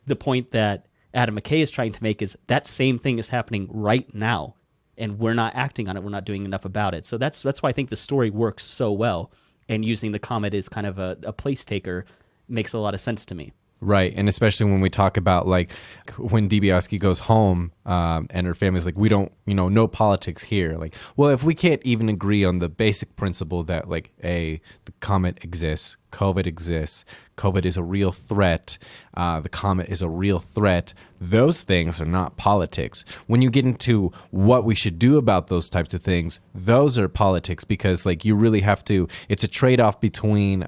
The point that Adam McKay is trying to make is that same thing is happening right now, and we're not acting on it. We're not doing enough about it. So that's why I think the story works so well, and using the comet as kind of a place taker makes a lot of sense to me. Right, and especially when we talk about like when DiBiase goes home and her family's like, we don't, no politics here. Like, well, if we can't even agree on the basic principle that like, the comet exists, COVID exists, COVID is a real threat, the comet is a real threat, those things are not politics. When you get into what we should do about those types of things, those are politics, because like you really have to, it's a trade-off between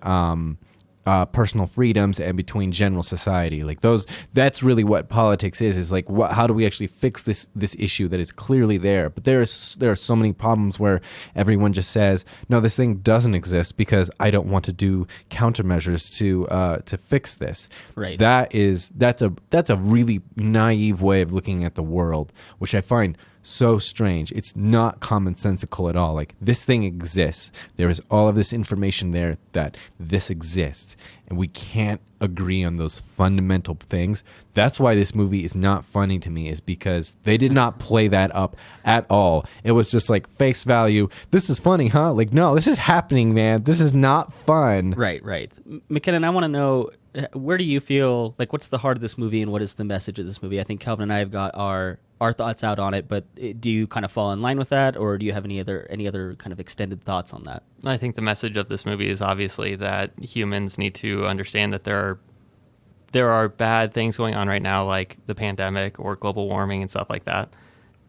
personal freedoms and between general society. Like that's really what politics is like how do we actually fix this issue that is clearly there? But there are so many problems where everyone just says, no, this thing doesn't exist because I don't want to do countermeasures to fix this. Right. That's a really naive way of looking at the world, which I find so strange. It's not commonsensical at all. Like, this thing exists. There is all of this information there that this exists, and we can't agree on those fundamental things. That's why this movie is not funny to me, is because they did not play that up at all. It was just like face value. This is funny, huh? Like, no, this is happening, man. This is not fun. Right. McKinnon, I want to know, where do you feel, like, what's the heart of this movie and what is the message of this movie? I think Calvin and I have got our thoughts out on it, but do you kind of fall in line with that, or do you have any other kind of extended thoughts on that? I think the message of this movie is obviously that humans need to understand that there are bad things going on right now, like the pandemic or global warming and stuff like that,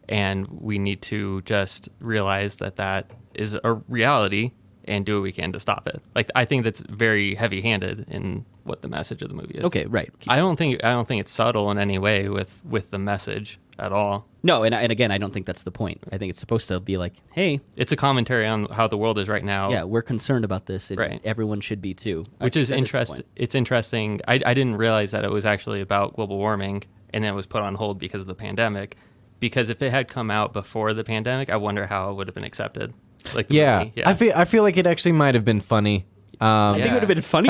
and we need to just realize that is a reality and do what we can to stop it. Like, I think that's very heavy-handed in what the message of the movie is. Okay, right. I don't think it's subtle in any way with the message at all. No, and again, I don't think that's the point. I think it's supposed to be like, hey, it's a commentary on how the world is right now. Yeah, we're concerned about this, and right. Everyone should be too. Which is interesting. It's interesting. I didn't realize that it was actually about global warming, and then it was put on hold because of the pandemic. Because if it had come out before the pandemic, I wonder how it would have been accepted. Like, movie. Yeah. I feel like it actually might have been funny. I think it would have been funny,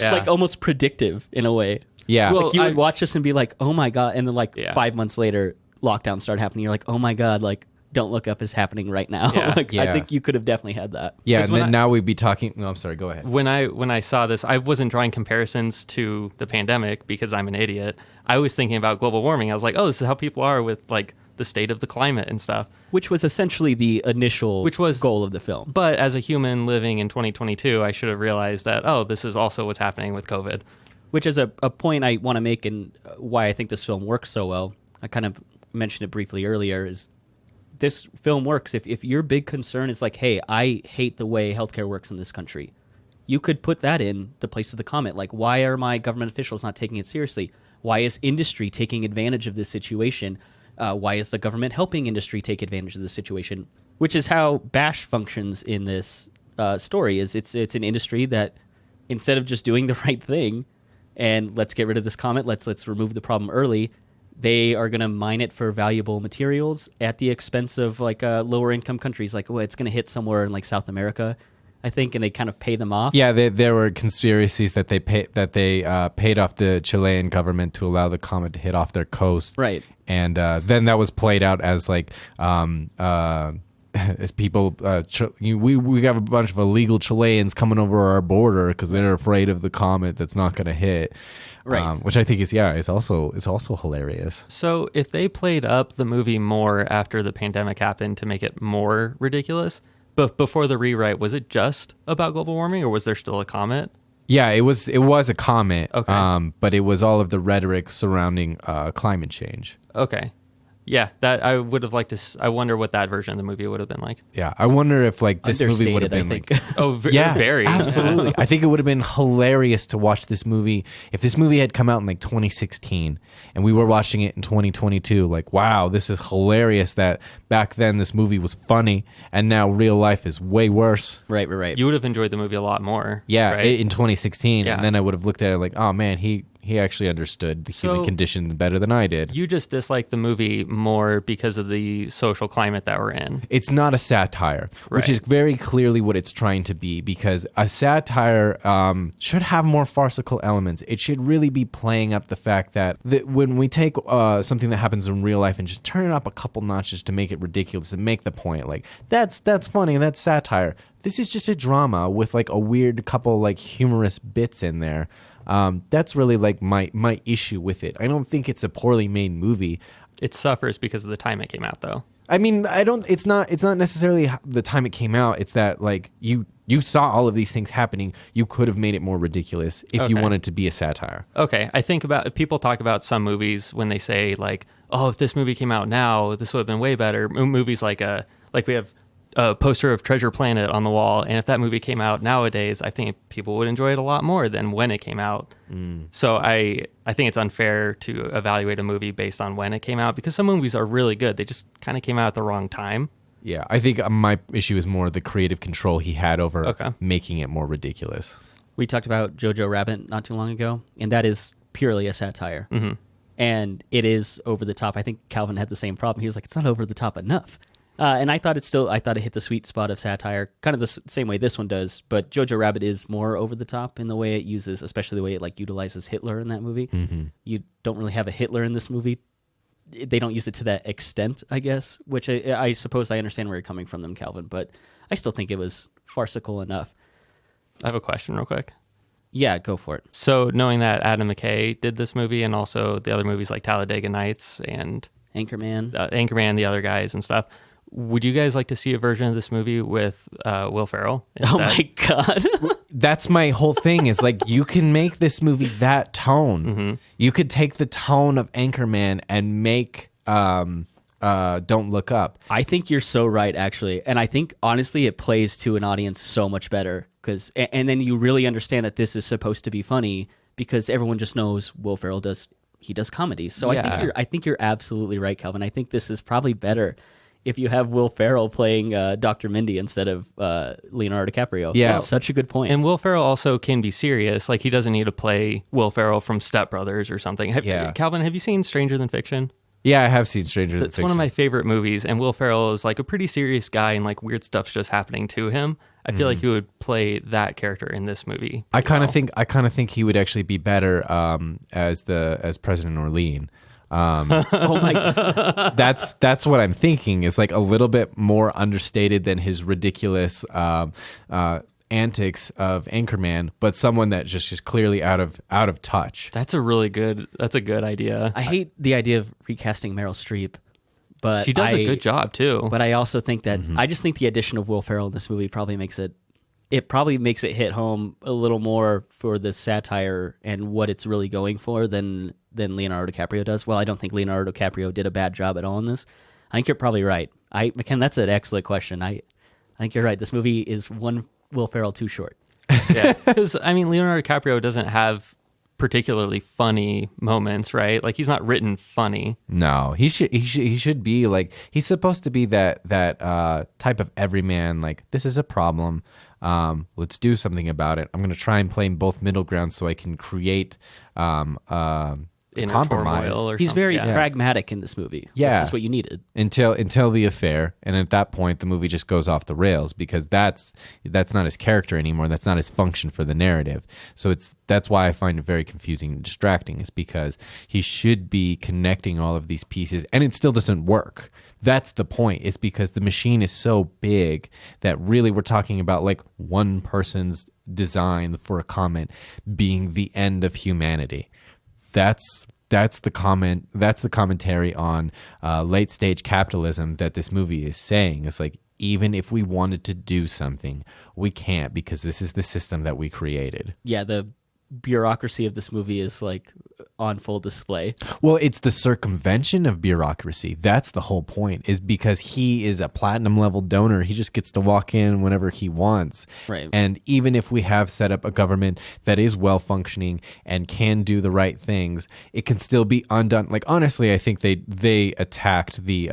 like almost predictive in a way. Yeah. Well, like you would watch this and be like, oh my God. And then 5 months later, lockdowns started happening. You're like, oh my God, like, Don't Look Up is happening right now. Yeah. I think you could have definitely had that. Yeah, and then now we'd be talking. No, I'm sorry, go ahead. When I saw this, I wasn't drawing comparisons to the pandemic because I'm an idiot. I was thinking about global warming. I was like, oh, this is how people are with like the state of the climate and stuff. Which was essentially the initial goal of the film. But as a human living in 2022, I should have realized that, oh, this is also what's happening with COVID. Which is a point I want to make, and why I think this film works so well. I kind of mentioned it briefly earlier, is this film works. If your big concern is like, hey, I hate the way healthcare works in this country, you could put that in the place of the comment. Like, why are my government officials not taking it seriously? Why is industry taking advantage of this situation? Why is the government helping industry take advantage of this situation? Which is how Bash functions in this story. Is it's an industry that, instead of just doing the right thing and let's get rid of this comet, let's remove the problem early, they are going to mine it for valuable materials at the expense of like lower income countries. Like, oh, it's going to hit somewhere in like South America, I think, and they kind of pay them off. Yeah, there were conspiracies that they paid off the Chilean government to allow the comet to hit off their coast. Right. And then that was played out as like as people we have a bunch of illegal Chileans coming over our border because they're afraid of the comet that's not going to hit. Right. Which I think is it's also hilarious. So if they played up the movie more after the pandemic happened to make it more ridiculous, but before the rewrite, was it just about global warming, or was there still a comet? Yeah, it was a comet. Okay. But it was all of the rhetoric surrounding climate change. Okay. Yeah, that I would have liked to. I wonder what that version of the movie would have been like. Yeah, I wonder if like this movie would have been like. Very. Absolutely. I think it would have been hilarious to watch this movie if this movie had come out in like 2016 and we were watching it in 2022. Like, wow, this is hilarious that back then this movie was funny and now real life is way worse. Right. You would have enjoyed the movie a lot more. Yeah, right? in 2016, yeah. And then I would have looked at it like, oh man, he He actually understood the So- human condition better than I did. You just dislike the movie more because of the social climate that we're in. It's not a satire, which Right. is very clearly what it's trying to be, because a satire should have more farcical elements. It should really be playing up the fact that when we take something that happens in real life and just turn it up a couple notches to make it ridiculous and make the point, like that's funny, that's satire. This is just a drama with like a weird couple like humorous bits in there. That's really like my issue with it. I don't think it's a poorly made movie. It suffers because of the time it came out, though. I mean, it's not necessarily the time it came out. It's that like you saw all of these things happening. You could have made it more ridiculous if you Okay. wanted to be a satire. Okay, I think about people talk about some movies when they say like, "Oh, if this movie came out now, this would have been way better." Movies like we have a poster of Treasure Planet on the wall, and if that movie came out nowadays, I think people would enjoy it a lot more than when it came out. So I think it's unfair to evaluate a movie based on when it came out, because some movies are really good. They just kind of came out at the wrong time. Yeah, I think my issue is more the creative control he had over Okay. making it more ridiculous. We talked about Jojo Rabbit not too long ago, and that is purely a satire. Mm-hmm. And it is over the top. I think Calvin had the same problem. He was like, it's not over the top enough. And I thought it hit the sweet spot of satire, kind of the same way this one does. But Jojo Rabbit is more over the top in the way it uses, especially the way it like utilizes Hitler in that movie. Mm-hmm. You don't really have a Hitler in this movie. They don't use it to that extent, I guess, which I suppose I understand where you're coming from, them, Calvin. But I still think it was farcical enough. I have a question real quick. Yeah, go for it. So knowing that Adam McKay did this movie and also the other movies like Talladega Nights and Anchorman. Anchorman, the other guys and stuff, would you guys like to see a version of this movie with Will Ferrell? Oh my God. That's my whole thing is like you can make this movie that tone. Mm-hmm. You could take the tone of Anchorman and make Don't Look Up. I think you're so right, actually. And I think, honestly, it plays to an audience so much better. And then you really understand that this is supposed to be funny because everyone just knows Will Ferrell does comedies. So Yeah. I think you're absolutely right, Calvin. I think this is probably better if you have Will Ferrell playing Dr. Mindy instead of Leonardo DiCaprio. Yeah. That's such a good point. And Will Ferrell also can be serious. Like, he doesn't need to play Will Ferrell from Step Brothers or something. Yeah. Calvin, have you seen Stranger Than Fiction? Yeah, I have seen Stranger Than It's Fiction. one of my favorite movies, and Will Ferrell is like a pretty serious guy, and like weird stuff's just happening to him. I feel like he would play that character in this movie. I kind of well. think he would actually be better as President Orlean. Oh my God. That's what I'm thinking is like a little bit more understated than his ridiculous antics of Anchorman, but someone that just is clearly out of touch. That's a good idea. I hate the idea of recasting Meryl Streep, but She does a good job too. But I also think that I just think the addition of Will Ferrell in this movie probably makes it hit home a little more for the satire and what it's really going for than Leonardo DiCaprio does. Well, I don't think Leonardo DiCaprio did a bad job at all in this. I think you're probably right. McKen, that's an excellent question. I think you're right. This movie is one Will Ferrell too short. Yeah, because I mean, Leonardo DiCaprio doesn't have particularly funny moments, right? Like, he's not written funny. No, he should be like, he's supposed to be that type of everyman. Like, this is a problem. Let's do something about it. I'm gonna try and play in both middle ground so I can create Inner compromise. turmoil or He's something. very Yeah. pragmatic in this movie. Yeah. Which is what you needed. until the affair, and at that point the movie just goes off the rails because that's not his character anymore. That's not his function for the narrative. So that's why I find it very confusing and distracting, is because he should be connecting all of these pieces and it still doesn't work. That's the point. It's because the machine is so big that really we're talking about like one person's design for a comment being the end of humanity. That's the comment. That's the commentary on late stage capitalism that this movie is saying. It's like, even if we wanted to do something, we can't because this is the system that we created. Yeah, the bureaucracy of this movie is like on full display. Well, it's the circumvention of bureaucracy. That's the whole point, is because he is a platinum level donor. He just gets to walk in whenever he wants. Right. And even if we have set up a government that is well functioning and can do the right things, it can still be undone. Like, honestly, I think they attacked the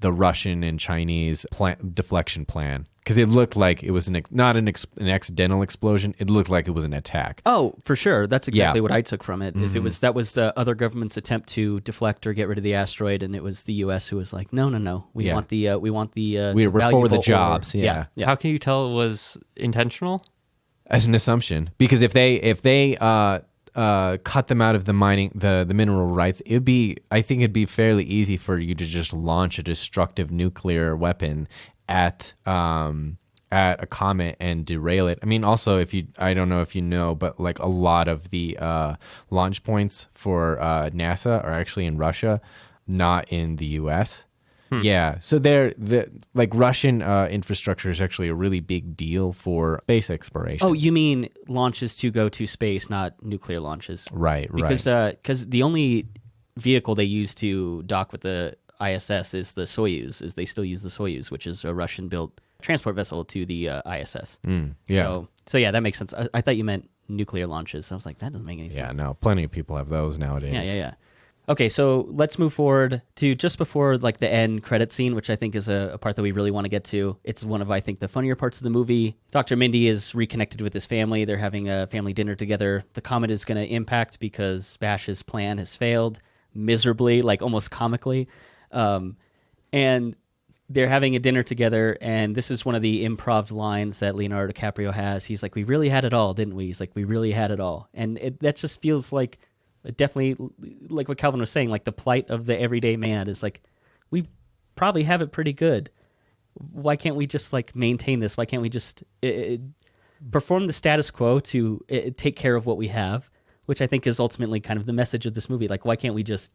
Russian and Chinese deflection plan because it looked like it was not an accidental explosion. It looked like it was an attack. Oh, for sure. That's exactly Yeah. what I took from it. Is that was the other government's attempt to deflect or get rid of the asteroid, and it was the U.S. who was like, no, we Yeah. want the We're for valuable the ore." jobs. Yeah. How can you tell it was intentional? As an assumption, because if they cut them out of the mining, the mineral rights, I think it'd be fairly easy for you to just launch a destructive nuclear weapon at a comet and derail it. I mean, also I don't know if you know, but like a lot of the launch points for NASA are actually in Russia, not in the U.S. Yeah, so Russian infrastructure is actually a really big deal for space exploration. Oh, you mean launches to go to space, not nuclear launches? Right. Because the only vehicle they use to dock with the ISS is the Soyuz. They still use the Soyuz, which is a Russian-built transport vessel to the ISS. Yeah. So yeah, that makes sense. I thought you meant nuclear launches. I was like, that doesn't make any sense. Yeah, no, plenty of people have those nowadays. Yeah. Okay, so let's move forward to just before like the end credit scene, which I think is a part that we really want to get to. It's one of, I think, the funnier parts of the movie. Dr. Mindy is reconnected with his family. They're having a family dinner together. The comet is going to impact because Bash's plan has failed miserably, like almost comically. And they're having a dinner together, and this is one of the improv lines that Leonardo DiCaprio has. He's like, "We really had it all, didn't we?" He's like, "We really had it all." And that just feels like definitely like what Calvin was saying, like the plight of the everyday man is like, we probably have it pretty good. Why can't we just like maintain this? Why can't we just perform the status quo to take care of what we have, which I think is ultimately kind of the message of this movie. Like, why can't we just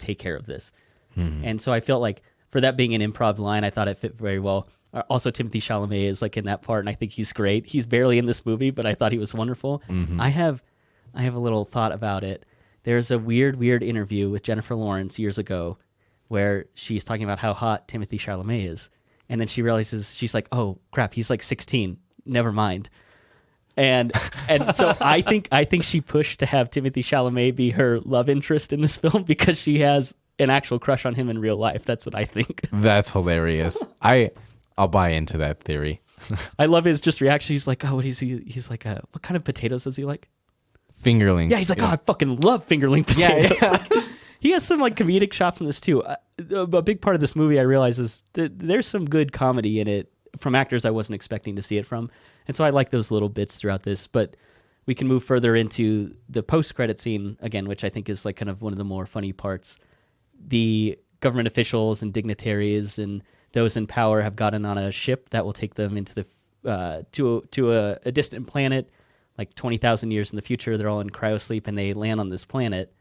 take care of this? And so I felt like for that being an improv line, I thought it fit very well. Also, Timothée Chalamet is like in that part, and I think he's great. He's barely in this movie, but I thought he was wonderful. I have a little thought about it. There's a weird interview with Jennifer Lawrence years ago where she's talking about how hot Timothée Chalamet is. And then she realizes, she's like, oh, crap, he's like 16. Never mind. And so I think she pushed to have Timothée Chalamet be her love interest in this film because she has an actual crush on him in real life. That's what I think. That's hilarious. I'll buy into that theory. I love his just reaction. He's like, oh, what is he? He's like, what kind of potatoes does he like? Fingerlings. Yeah, he's like, oh, I fucking love fingerling potatoes. Yeah. Like, he has some like comedic chops in this too. A big part of this movie I realize is that there's some good comedy in it from actors I wasn't expecting to see it from. And so I like those little bits throughout this, but we can move further into the post-credit scene again, which I think is like kind of one of the more funny parts. The government officials and dignitaries and those in power have gotten on a ship that will take them into the to a distant planet, like 20,000 years in the future. They're all in cryosleep and they land on this planet,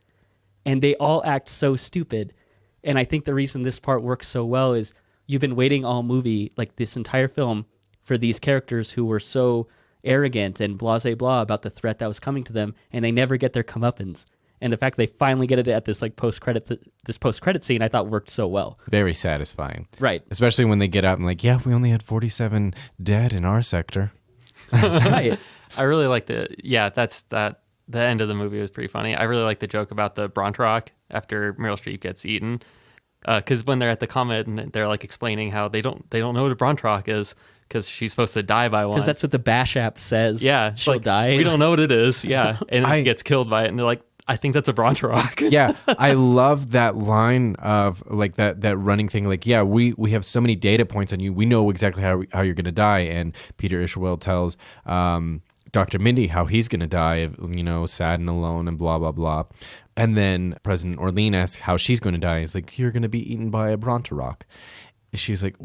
and they all act so stupid. And I think the reason this part works so well is you've been waiting all movie, like this entire film, for these characters who were so arrogant and blasé blah about the threat that was coming to them, and they never get their comeuppance. And the fact they finally get it at this like post-credit scene, I thought worked so well. Very satisfying. Right. Especially when they get out and like, yeah, we only had 47 dead in our sector. Right. I really like the end of the movie was pretty funny. I really like the joke about the Bronterock after Meryl Streep gets eaten. Because when they're at the Comet and they're like explaining how they don't know what a Bronterock is because she's supposed to die by one. Because that's what the Bash app says. Yeah, she'll like, die. We don't know what it is. Yeah, and she gets killed by it, and they're like, I think that's a Bronterock. Yeah, I love that line of like that running thing. Like, yeah, we have so many data points on you. We know exactly how you're gonna die. And Peter Isherwell tells Dr. Mindy how he's gonna die, sad and alone and blah blah blah. And then President Orlean asks how she's going to die. He's like, you're going to be eaten by a Bronterock. She's like,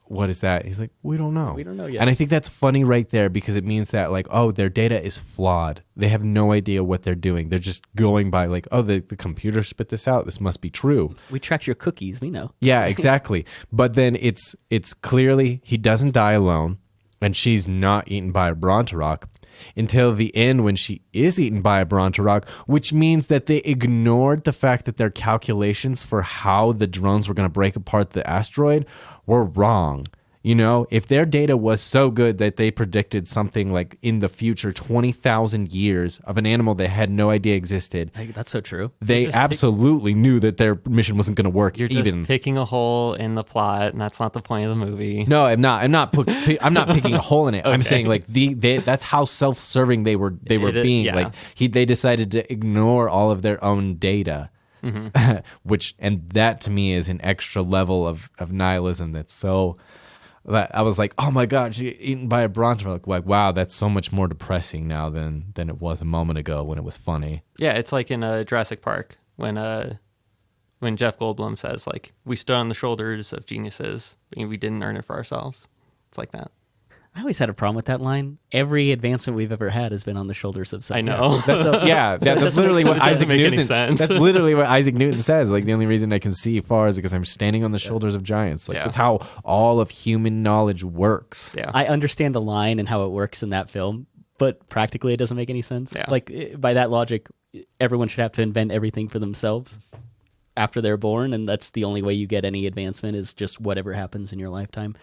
what is that? He's like, we don't know. We don't know yet. And I think that's funny right there because it means that like, oh, their data is flawed. They have no idea what they're doing. They're just going by like, oh, the computer spit this out. This must be true. We tracked your cookies. We know. Yeah, exactly. But then it's clearly he doesn't die alone and she's not eaten by a Bronterock until the end when she is eaten by a Bronterock, which means that they ignored the fact that their calculations for how the drones were going to break apart the asteroid were wrong. You know, if their data was so good that they predicted something like in the future 20,000 years of an animal they had no idea existed, That's so true. they absolutely knew that their mission wasn't going to work. You're just picking a hole in the plot, and that's not the point of the movie. No, I'm not. I'm not picking a hole in it. I'm saying like that's how self-serving they were being. yeah. Like they decided to ignore all of their own data, and that to me is an extra level of nihilism. That's so. I was like, oh my God, she eaten by a bronto. Like, wow, that's so much more depressing now than it was a moment ago when it was funny. Yeah, it's like in Jurassic Park when Jeff Goldblum says, like, we stood on the shoulders of geniuses and we didn't earn it for ourselves. It's like that. I always had a problem with that line. Every advancement we've ever had has been on the shoulders of someone. I know. That's literally what Isaac Newton. Sense. That's literally what Isaac Newton says. Like the only reason I can see far is because I'm standing on the shoulders of giants. Like that's how all of human knowledge works. Yeah. I understand the line and how it works in that film, but practically it doesn't make any sense. Yeah. Like by that logic, everyone should have to invent everything for themselves after they're born, and that's the only way you get any advancement is just whatever happens in your lifetime.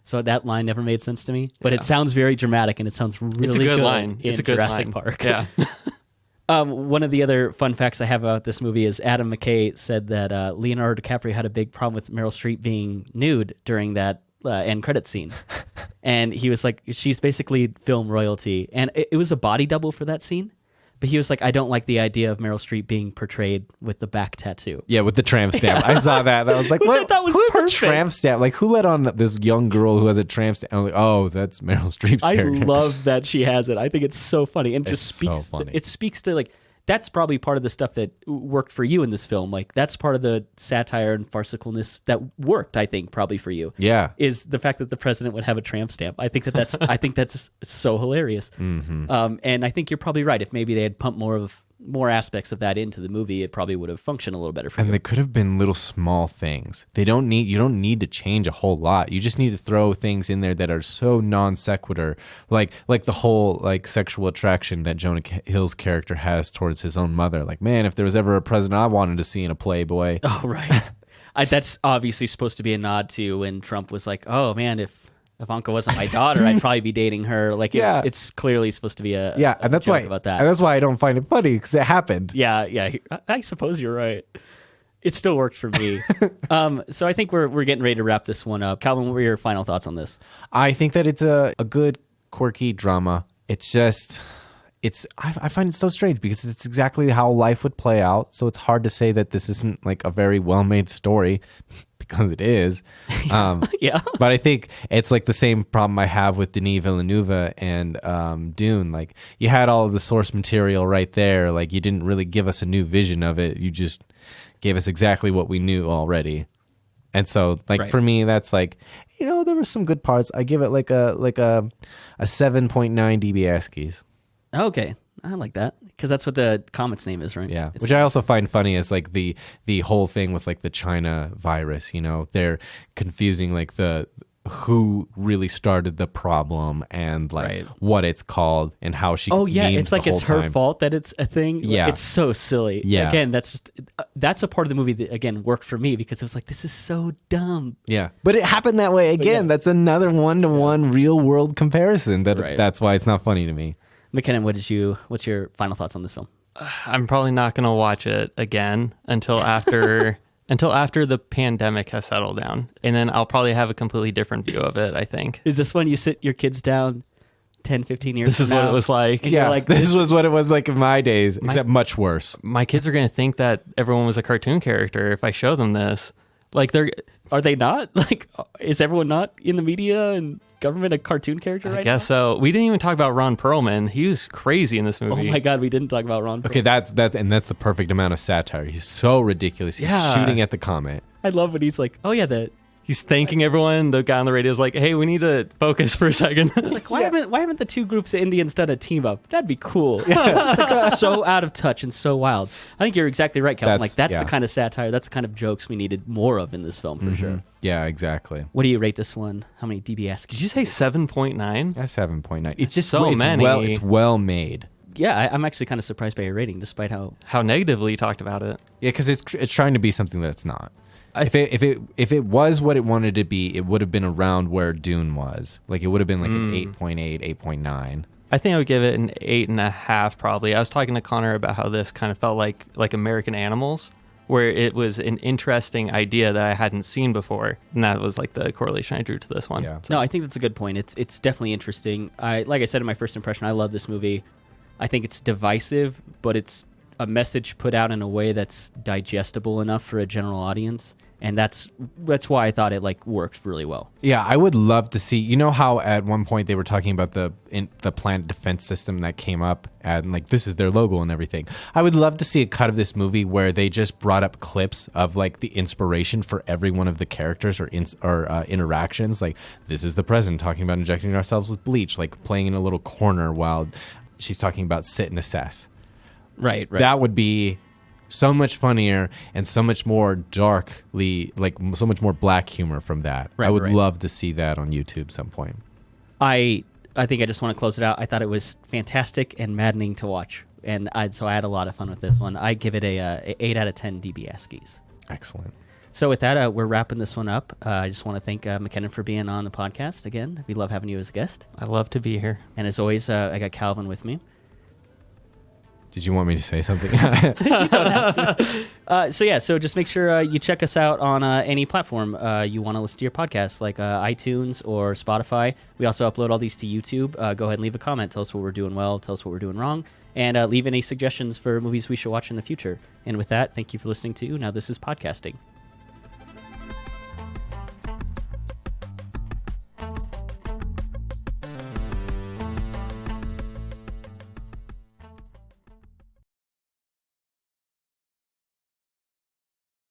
So that line never made sense to me, but it sounds very dramatic and it sounds really it's a good line. In it's a good Jurassic line. Park. Yeah. One of the other fun facts I have about this movie is Adam McKay said that Leonardo DiCaprio had a big problem with Meryl Streep being nude during that end credit scene. And he was like, she's basically film royalty. And it was a body double for that scene. But he was like, I don't like the idea of Meryl Streep being portrayed with the back tattoo. Yeah, with the tramp stamp. I saw that. I was like, what? Who's a tramp stamp? Like, who let on this young girl who has a tramp stamp? I'm like, oh, that's Meryl Streep's character. I love that she has it. I think it's so funny. And It's just so speaks funny. it speaks to like, that's probably part of the stuff that worked for you in this film. Like that's part of the satire and farcicalness that worked, I think, probably for you. Yeah. Is the fact that the president would have a tramp stamp. I think that's so hilarious. Mm-hmm. And I think you're probably right. If maybe they had pumped more aspects of that into the movie, it probably would have functioned a little better for you. And they could have been little small things. You don't need to change a whole lot. You just need to throw things in there that are so non sequitur, like the whole like sexual attraction that Jonah Hill's character has towards his own mother. Like, man, if there was ever a president I wanted to see in a Playboy. Oh, right. That's obviously supposed to be a nod to when Trump was like, oh man, if Ivanka wasn't my daughter, I'd probably be dating her. Like, it's clearly supposed to be a and that's joke why about that. And that's why I don't find it funny because it happened. Yeah. I suppose you're right. It still worked for me. So I think we're getting ready to wrap this one up. Calvin, what were your final thoughts on this? I think that it's a good, quirky drama. It's just, I find it so strange because it's exactly how life would play out. So it's hard to say that this isn't like a very well-made story. Because it is. Yeah. But I think it's like the same problem I have with Denis Villeneuve and Dune. Like you had all of the source material right there. Like you didn't really give us a new vision of it. You just gave us exactly what we knew already. And so like for me, that's like, there were some good parts. I give it like a 7.9 DB ASCIIs. Okay. I like that because that's what the comet's name is, right? Yeah, which I also find funny is like the whole thing with like the China virus. They're confusing like who really started the problem and like what it's called and how she. Oh yeah, it's like it's her time. fault that it's a thing. Yeah, it's so silly. Yeah, again, that's a part of the movie that again worked for me because it was like this is so dumb. Yeah, but it happened that way again. That's another one-to-one real world comparison. That's why it's not funny to me. McKinnon, what's your final thoughts on this film? I'm probably not going to watch it again until after the pandemic has settled down. And then I'll probably have a completely different view of it, I think. Is this when you sit your kids down 10, 15 years This is what it was like. Yeah, like, this was what it was like in my days, except much worse. My kids are going to think that everyone was a cartoon character if I show them this. Like are they not? Like, is everyone not in the media and government a cartoon character right now? I guess so. We didn't even talk about Ron Perlman. He was crazy in this movie. Oh my God, we didn't talk about Ron Perlman. Okay, that's the perfect amount of satire. He's so ridiculous. He's shooting at the comet. I love when he's like, oh yeah, he's thanking everyone. The guy on the radio is like, hey, we need to focus for a second. It's like, why haven't the two groups of Indians done a team up? That'd be cool. It's just like so out of touch and so wild. I think you're exactly right, Calvin. That's the kind of satire, that's the kind of jokes we needed more of in this film for sure. Yeah, exactly. What do you rate this one? How many DBS? Did you say 7.9? Yeah, 7.9. It's just so many. It's well made. Yeah, I'm actually kind of surprised by your rating, despite how negatively you talked about it. Yeah, because it's trying to be something that it's not. If it was what it wanted to be, it would have been around where Dune was. Like it would have been like an 8.8, 8.9. I think I would give it an 8.5 probably. I was talking to Connor about how this kind of felt like American Animals, where it was an interesting idea that I hadn't seen before, and that was like the correlation I drew to this one. Yeah. No, I think that's a good point. It's definitely interesting. Like I said in my first impression, I love this movie. I think it's divisive, but it's a message put out in a way that's digestible enough for a general audience, and that's why I thought it like worked really well. Yeah, I would love to see. You know how at one point they were talking about the planet defense system that came up, and like this is their logo and everything. I would love to see a cut of this movie where they just brought up clips of like the inspiration for every one of the characters or interactions. Like this is the president talking about injecting ourselves with bleach, like playing in a little corner while she's talking about sit and assess. Right. That would be so much funnier and so much more darkly, like so much more black humor from that. I would love to see that on YouTube some point. I think I just want to close it out. I thought it was fantastic and maddening to watch, and so I had a lot of fun with this one. I give it a 8 out of 10 DB Askies. Excellent. So with that, we're wrapping this one up. I just want to thank McKenna for being on the podcast again. We love having you as a guest. I love to be here. And as always, I got Calvin with me. Did you want me to say something? So just make sure you check us out on any platform you want to listen to your podcast, like iTunes or Spotify. We also upload all these to YouTube. Go ahead and leave a comment. Tell us what we're doing well. Tell us what we're doing wrong. And leave any suggestions for movies we should watch in the future. And with that, thank you for listening to Now This Is Podcasting.